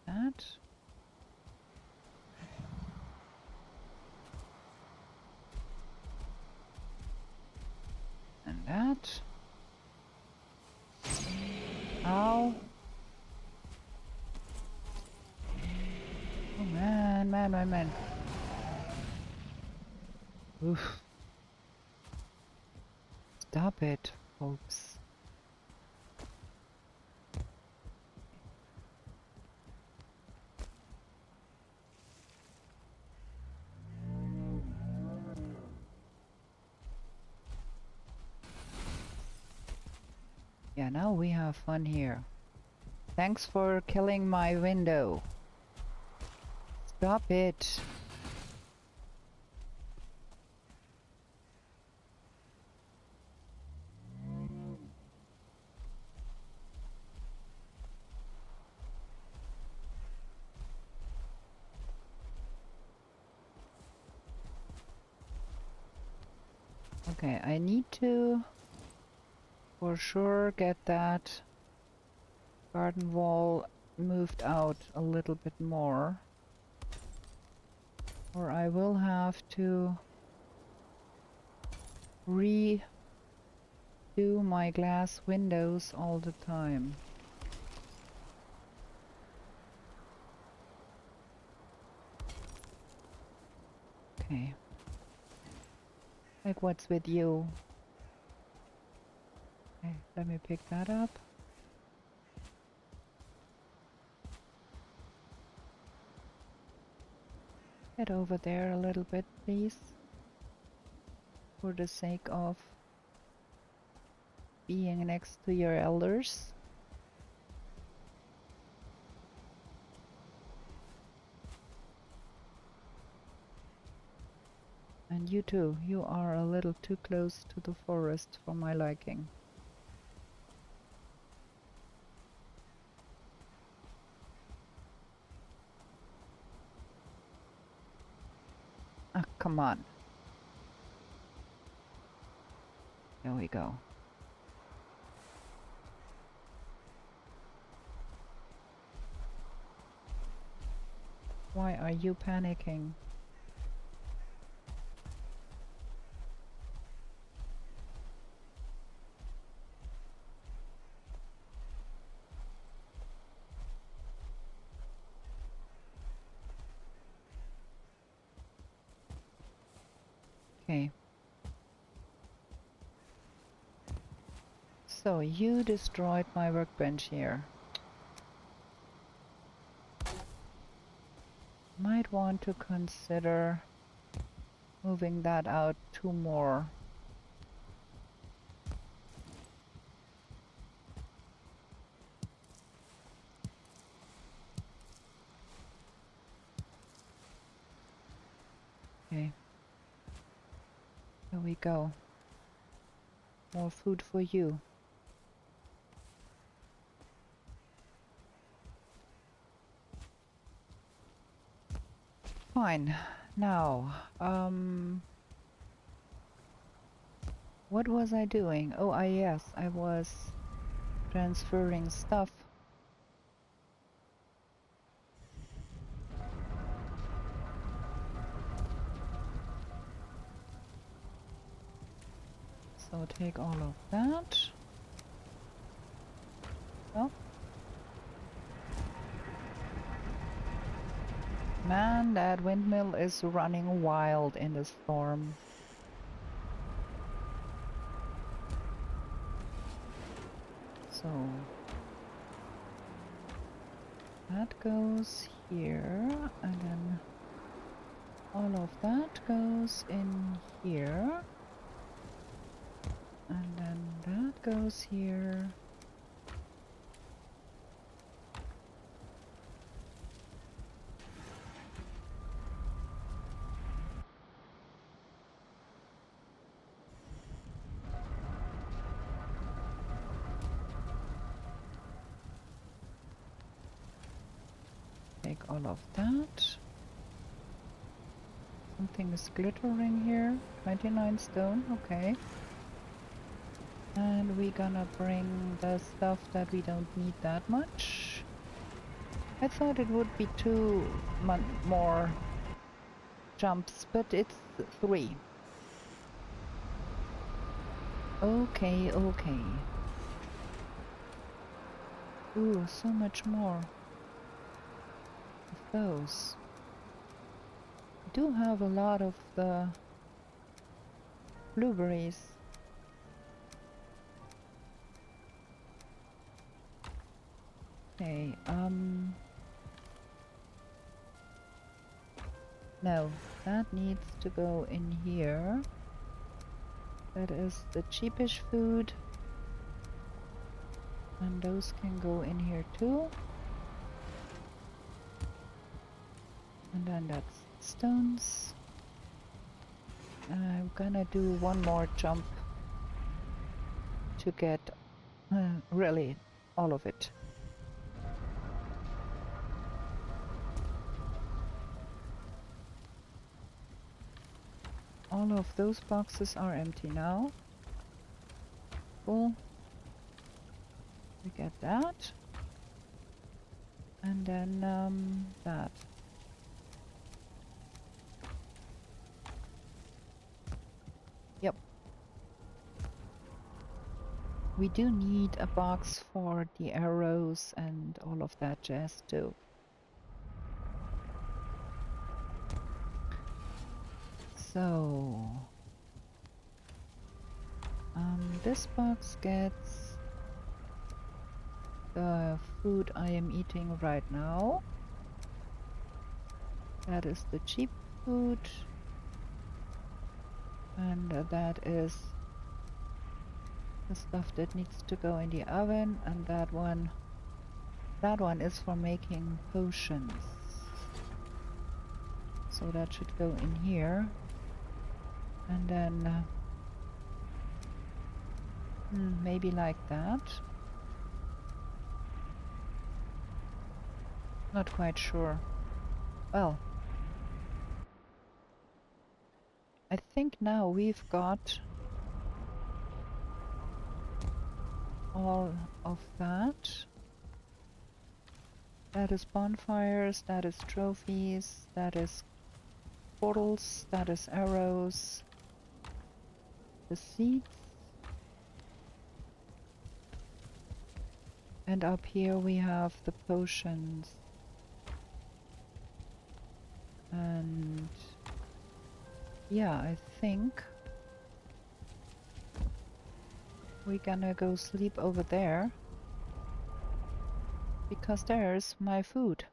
[SPEAKER 1] That. And that. Ow. Oh man, man. Oof. Stop it, folks. Yeah, now we have fun here. Thanks for killing my window. Stop it. Okay, I need to for sure get that garden wall moved out a little bit more, or I will have to redo my glass windows all the time. Okay. Like, what's with you? Okay, let me pick that up. Get over there a little bit, please. For the sake of being next to your elders. And you too, you are a little too close to the forest for my liking. Ah, come on. There we go. Why are you panicking? Okay. So you destroyed my workbench here. Might want to consider moving that out 2 more. Okay. Here we go. More food for you. Fine. Now, what was I doing? Oh, yes, I was transferring stuff. So take all of that. Oh. Man, that windmill is running wild in the storm. So that goes here, and then all of that goes in here, and then that goes here, all of that. Something is glittering here. 29 stone, okay. And we're gonna bring the stuff that we don't need that much. I thought it would be more jumps, but it's 3. Okay, okay. Ooh, so much more of those. I do have a lot of the blueberries. Okay, no, that needs to go in here. That is the cheapish food. And those can go in here too. And then that's stones. I'm gonna do one more jump to get really all of it. All of those boxes are empty now. Cool. We get that. And then that. Yep. We do need a box for the arrows and all of that jazz too. So this box gets the food I am eating right now. That is the cheap food. And that is the stuff that needs to go in the oven, and that one is for making potions. So that should go in here. And then maybe like that. Not quite sure. Well, I think now we've got all of that. That is bonfires, that is trophies, that is portals, that is arrows, the seeds. And up here we have the potions. And yeah, I think we're gonna go sleep over there, because there's my food.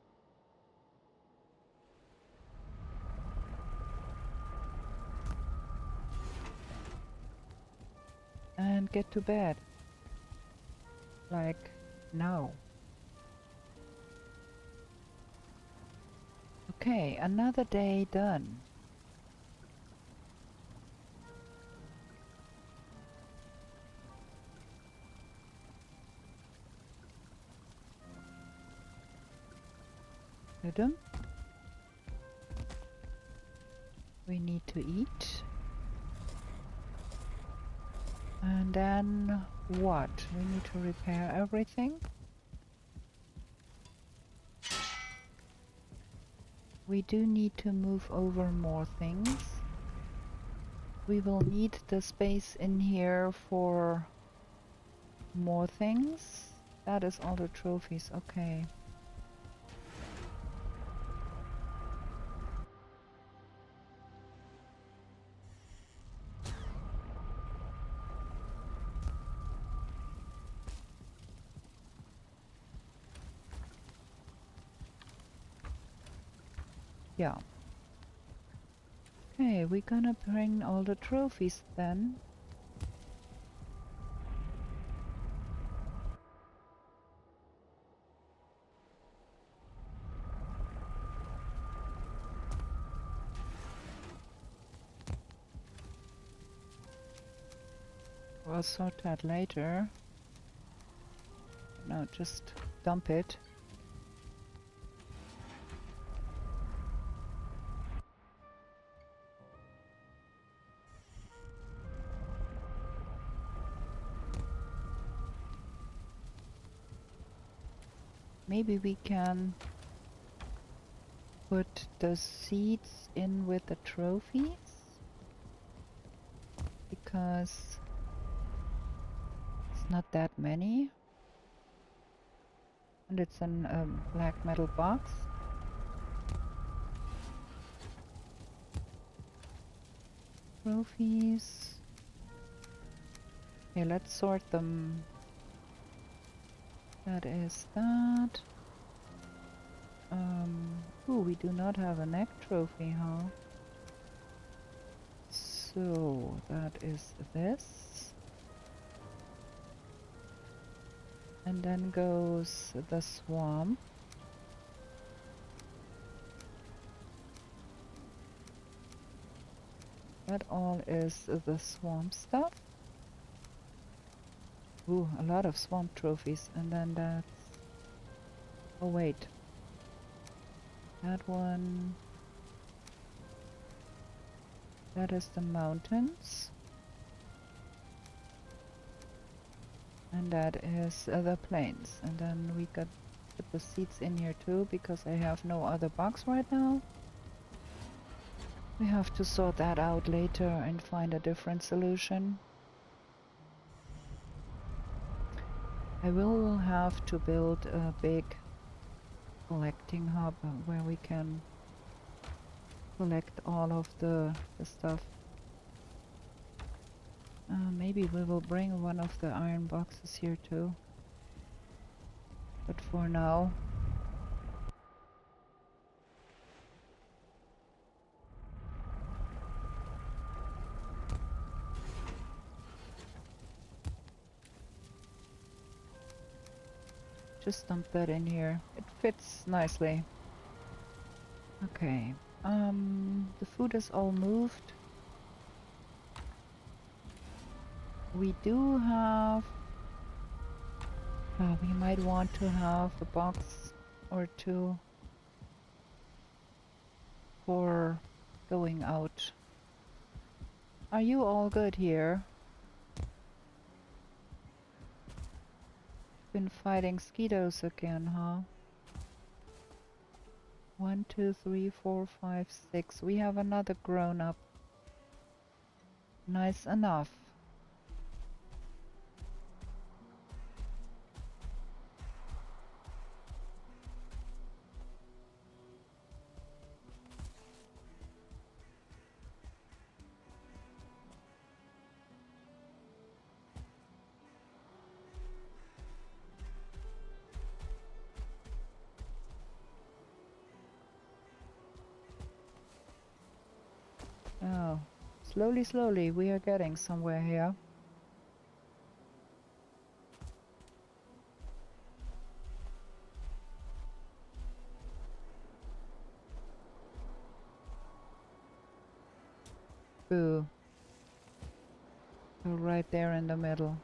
[SPEAKER 1] And get to bed. Like now. Okay, another day done. Adam? We need to eat. And then what? We need to repair everything. We do need to move over more things. We will need the space in here for more things. That is all the trophies, okay. Yeah. Okay, we're gonna bring all the trophies then. We'll sort that later. No, just dump it. Maybe we can put the seeds in with the trophies, because it's not that many, and it's an black metal box. Trophies. Okay, let's sort them. That is that. Ooh, we do not have an egg trophy, huh? So that is this. And then goes the swamp. That all is the swamp stuff. Ooh, a lot of swamp trophies. And then that's... Oh wait. That one... That is the mountains. And that is the plains. And then we got put the seeds in here too, because I have no other box right now. We have to sort that out later and find a different solution. I will have to build a big collecting hub where we can collect all of the stuff. Maybe we will bring one of the iron boxes here too. But for now... Just dump that in here. It fits nicely. Okay. The food is all moved. We do have... we might want to have a box or two for going out. Are you all good here? Been fighting mosquitoes again, huh? 1, 2, 3, 4, 5, 6. We have another grown-up. Nice enough. Oh, slowly, slowly, we are getting somewhere here. Boo. So right there in the middle.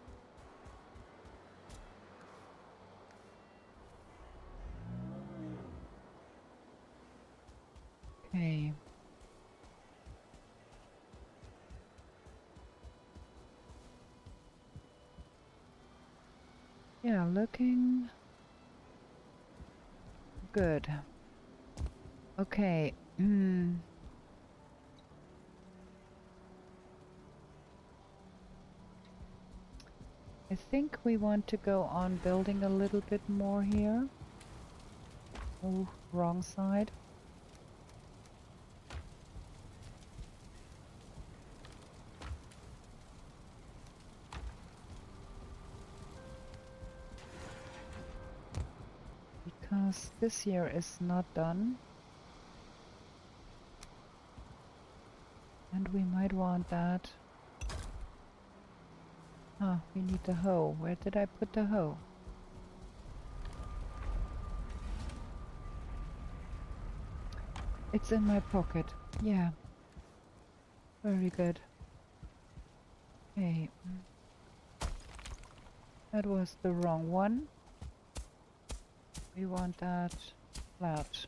[SPEAKER 1] Okay. Yeah, looking good. Okay. I think we want to go on building a little bit more here. Oh, wrong side. Because this year is not done. And we might want that. Ah, we need the hoe. Where did I put the hoe? It's in my pocket. Yeah. Very good. Okay. That was the wrong one. We want that flat.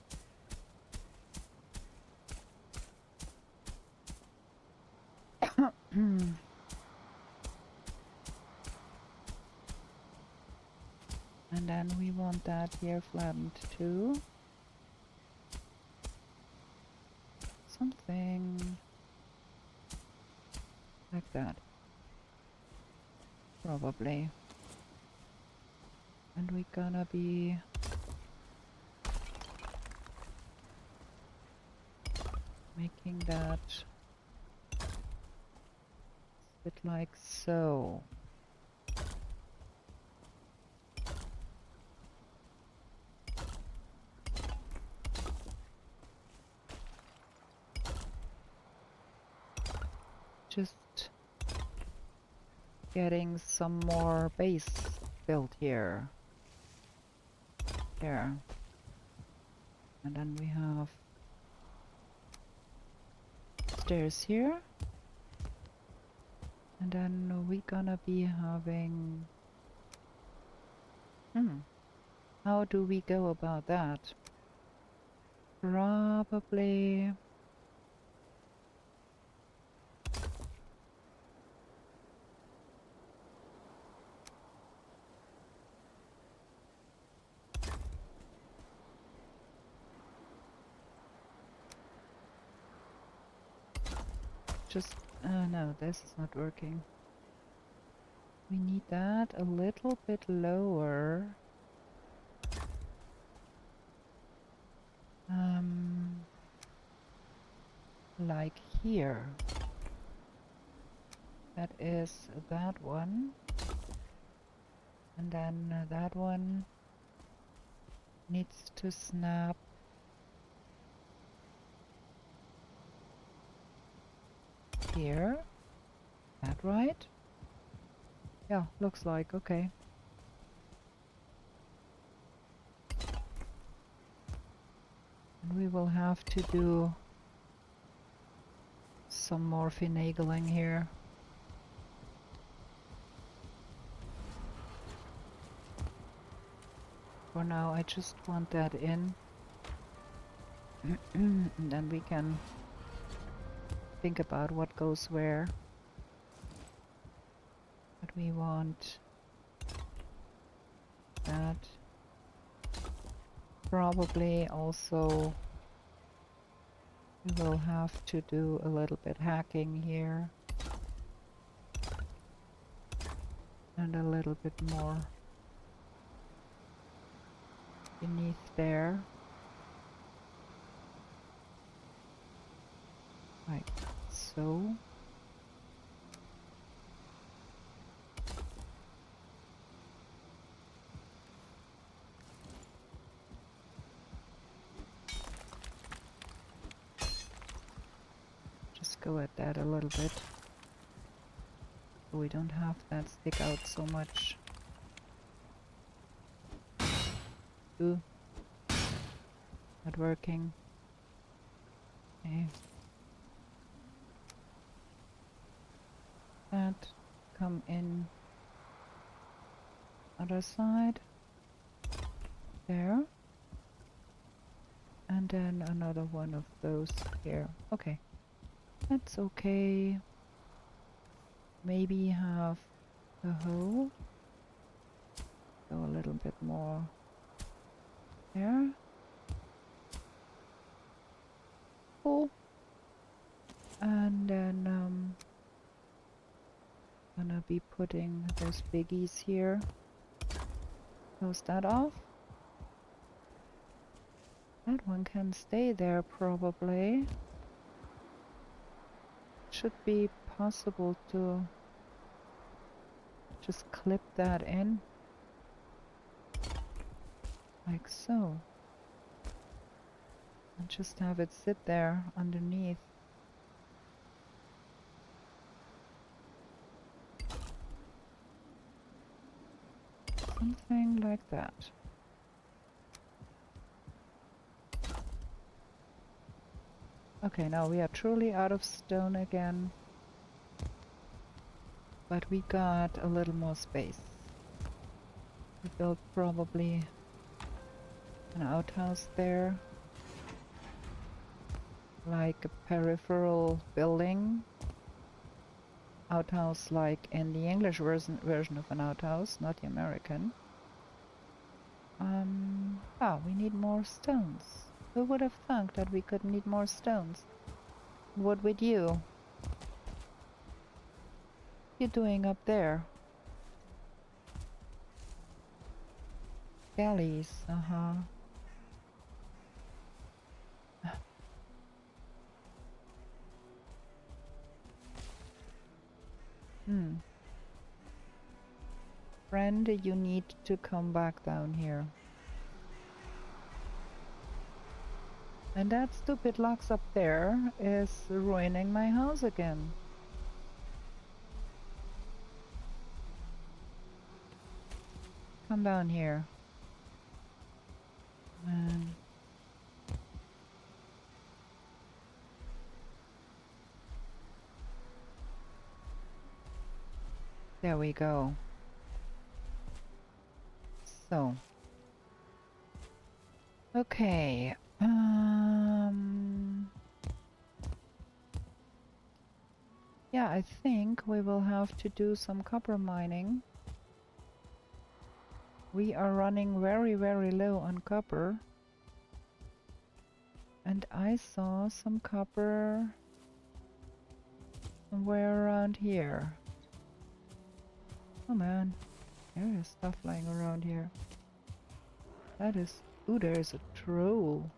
[SPEAKER 1] And And then we want that here flattened too. Something like that. Probably. And we're gonna be making that a bit like so. Just getting some more base built here. There. And then we have stairs here. And then we're gonna be having... How do we go about that? Probably... just... no, this is not working. We need that a little bit lower. Like here. That is that one. And then that one needs to snap here. That right? Yeah, looks like, okay. And we will have to do some more finagling here. For now, I just want that in. And then we can think about what goes where. But we want that. Probably also we will have to do a little bit hacking here. And a little bit more beneath there. Like so. Just go at that a little bit. So we don't have that stick out so much. Ooh. Not working. Okay. That come in other side. There. And then another one of those here. Okay. That's okay. Maybe have the hole. Go a little bit more there. Cool. And then gonna be putting those biggies here. Close that off. That one can stay there probably. Should be possible to just clip that in. Like so. And just have it sit there underneath. Something like that. Okay, now we are truly out of stone again. But we got a little more space. We built probably an outhouse there. Like a peripheral building. Outhouse like in the English version of an outhouse, not the American. Oh, we need more stones. Who would have thunk that we could need more stones? What would you? You doing up there? Galleys, uh-huh. Friend, you need to come back down here. And that stupid locks up there is ruining my house again. Come down here. And there we go. So. Okay. Yeah, I think we will have to do some copper mining. We are running very, very low on copper. And I saw some copper somewhere around here. Oh man, there is stuff lying around here. That is... Ooh, there's a troll.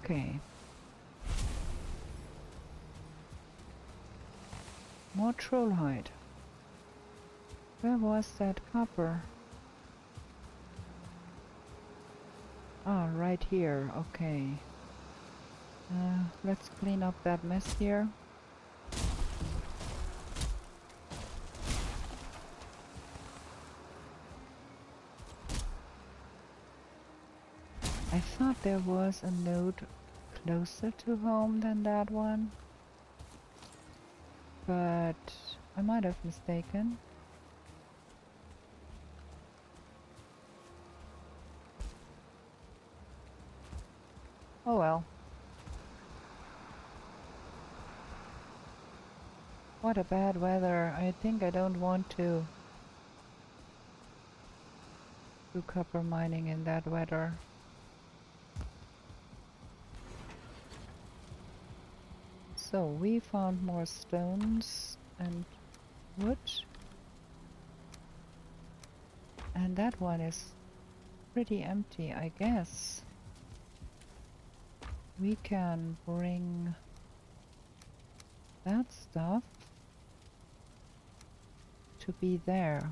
[SPEAKER 1] Okay. More troll hide. Where was that copper? Ah, right here. Okay. Let's clean up that mess here. I thought there was a node closer to home than that one, but I might have mistaken. Oh well. What a bad weather. I think I don't want to do copper mining in that weather. So we found more stones and wood. And that one is pretty empty, I guess. We can bring that stuff to be there.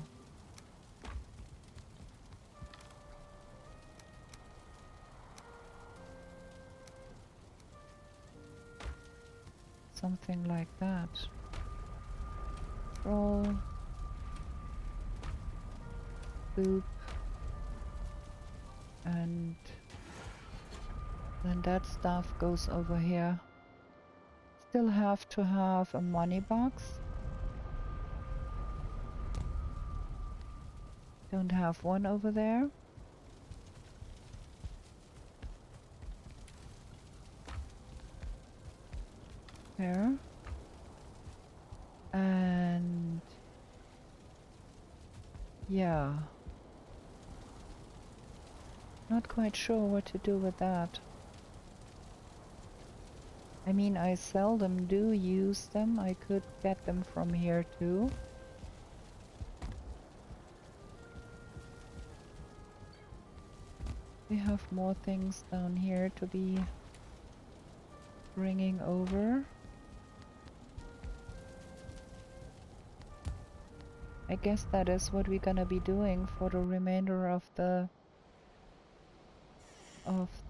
[SPEAKER 1] Something like that. Roll. Boop. And then that stuff goes over here. Still have to have a money box. Don't have one over there. There. And yeah. Not quite sure what to do with that. I mean, I seldom do use them. I could get them from here too. We have more things down here to be bringing over. I guess that is what we're gonna be doing for the remainder of the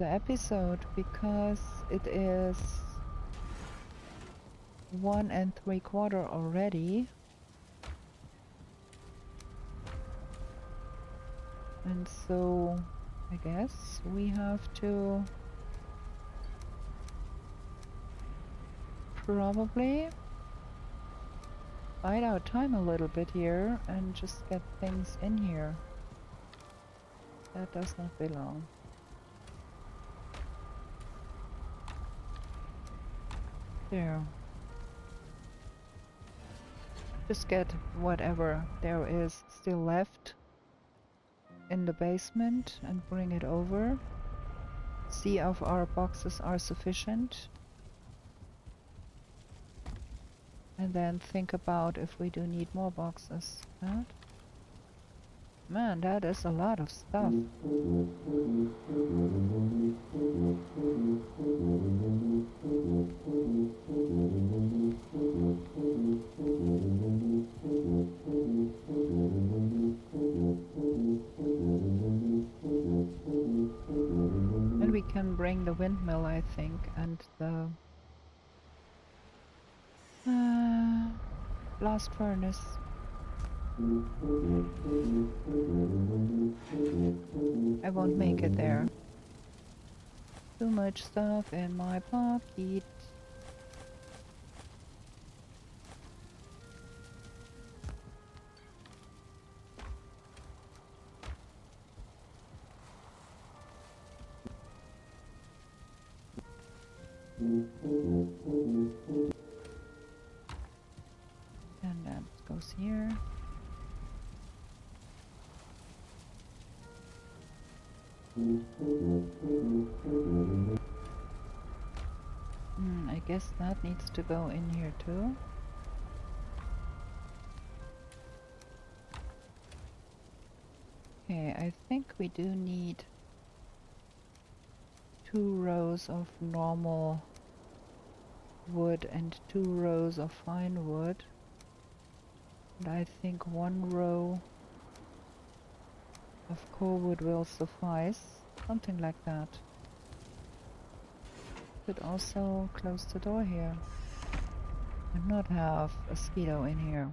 [SPEAKER 1] episode, because it is 1 3/4 already. And so I guess we have to probably bide our time a little bit here and just get things in here. That does not belong. There. Just get whatever there is still left in the basement and bring it over. See if our boxes are sufficient. And then think about if we do need more boxes. Man, that is a lot of stuff. And we can bring the windmill, I think, and the blast furnace. I won't make it there. Too much stuff in my pocket. And that goes here. I guess that needs to go in here too. Okay, I think we do need 2 rows of normal wood and 2 rows of fine wood. And I think 1 row of core wood will suffice. Something like that. Could also close the door here and not have a mosquito in here.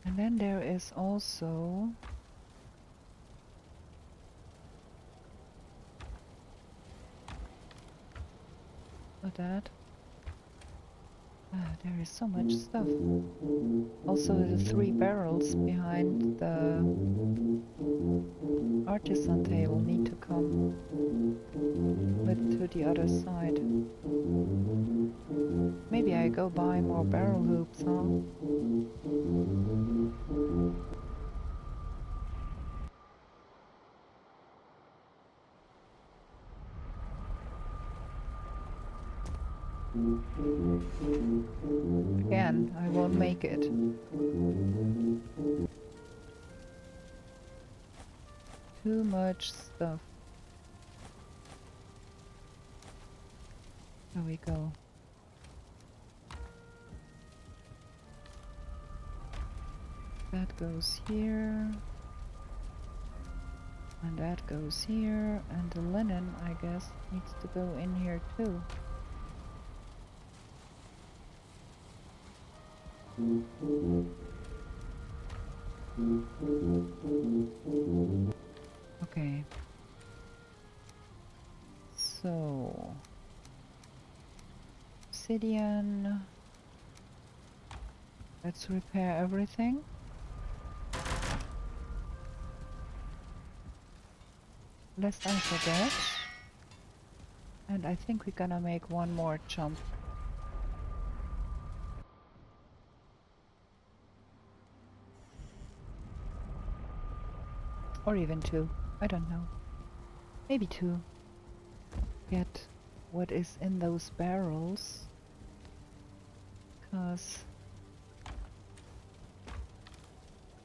[SPEAKER 1] And then there is also that. There is so much stuff. Also the 3 barrels behind the artisan table need to come with to the other side. Maybe I go buy more barrel hoops, huh? Again, I won't make it. Too much stuff. There we go. That goes here. And that goes here. And the linen, I guess, needs to go in here too. Okay. So obsidian. Let's repair everything. Lest I forget. And I think we're gonna make 1 more jump. Or even 2. I don't know. Maybe 2. Get what is in those barrels. Because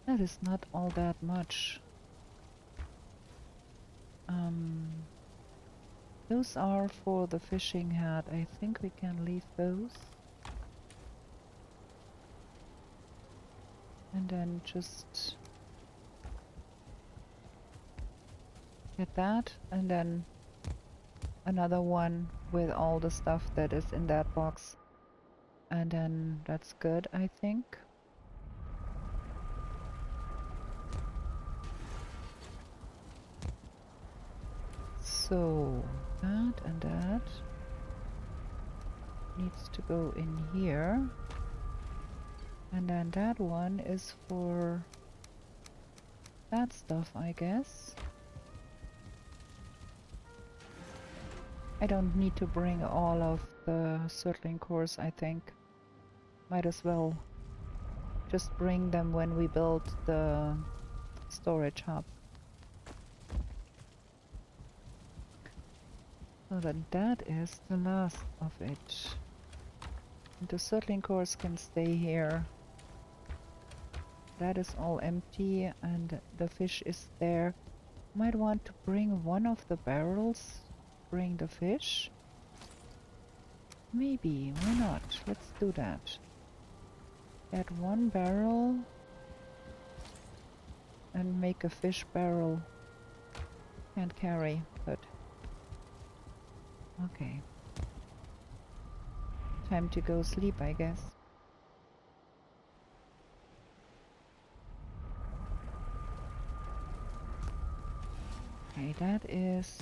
[SPEAKER 1] that is not all that much. Those are for the fishing hat. I think we can leave those. And then just get that, and then another one with all the stuff that is in that box. And then that's good, I think. So that and that needs to go in here. And then that one is for that stuff, I guess. I don't need to bring all of the circling cores, I think. Might as well just bring them when we build the storage hub. So then that is the last of it. And the circling cores can stay here. That is all empty and the fish is there. Might want to bring one of the barrels. Bring the fish. Maybe, why not? Let's do that. Add one barrel and make a fish barrel. Can't carry, but okay. Time to go sleep, I guess. Okay, that is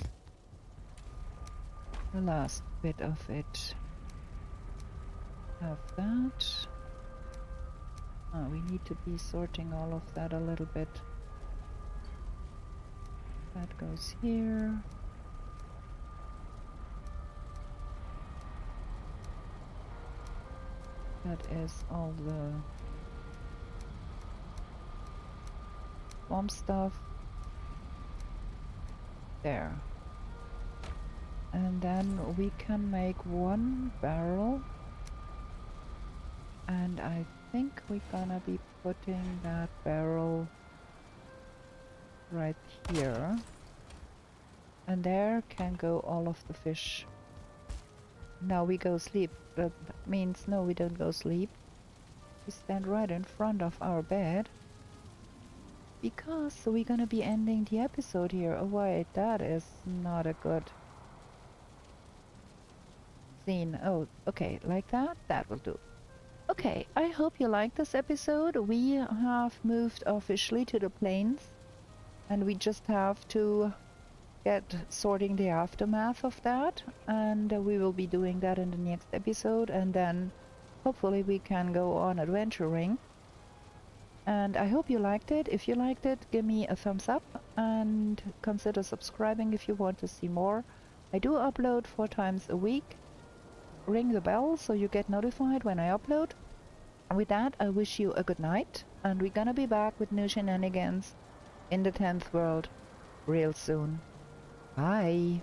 [SPEAKER 1] the last bit of it. Have that. Oh, we need to be sorting all of that a little bit. That goes here. That is all the swamp stuff. There. And then we can make one barrel. And I think we're gonna be putting that barrel right here. And there can go all of the fish. Now we go sleep. That means no, we don't go sleep. We stand right in front of our bed. Because we're gonna be ending the episode here. Oh wait, that is not a good scene. Oh, okay, like that? That will do. Okay, I hope you liked this episode. We have moved officially to the plains. And we just have to get sorting the aftermath of that. And we will be doing that in the next episode. And then hopefully we can go on adventuring. And I hope you liked it. If you liked it, give me a thumbs up and consider subscribing if you want to see more. I do upload 4 times a week. Ring the bell so you get notified when I upload. With that, I wish you a good night, and we're gonna be back with new shenanigans in the 10th world real soon. Bye!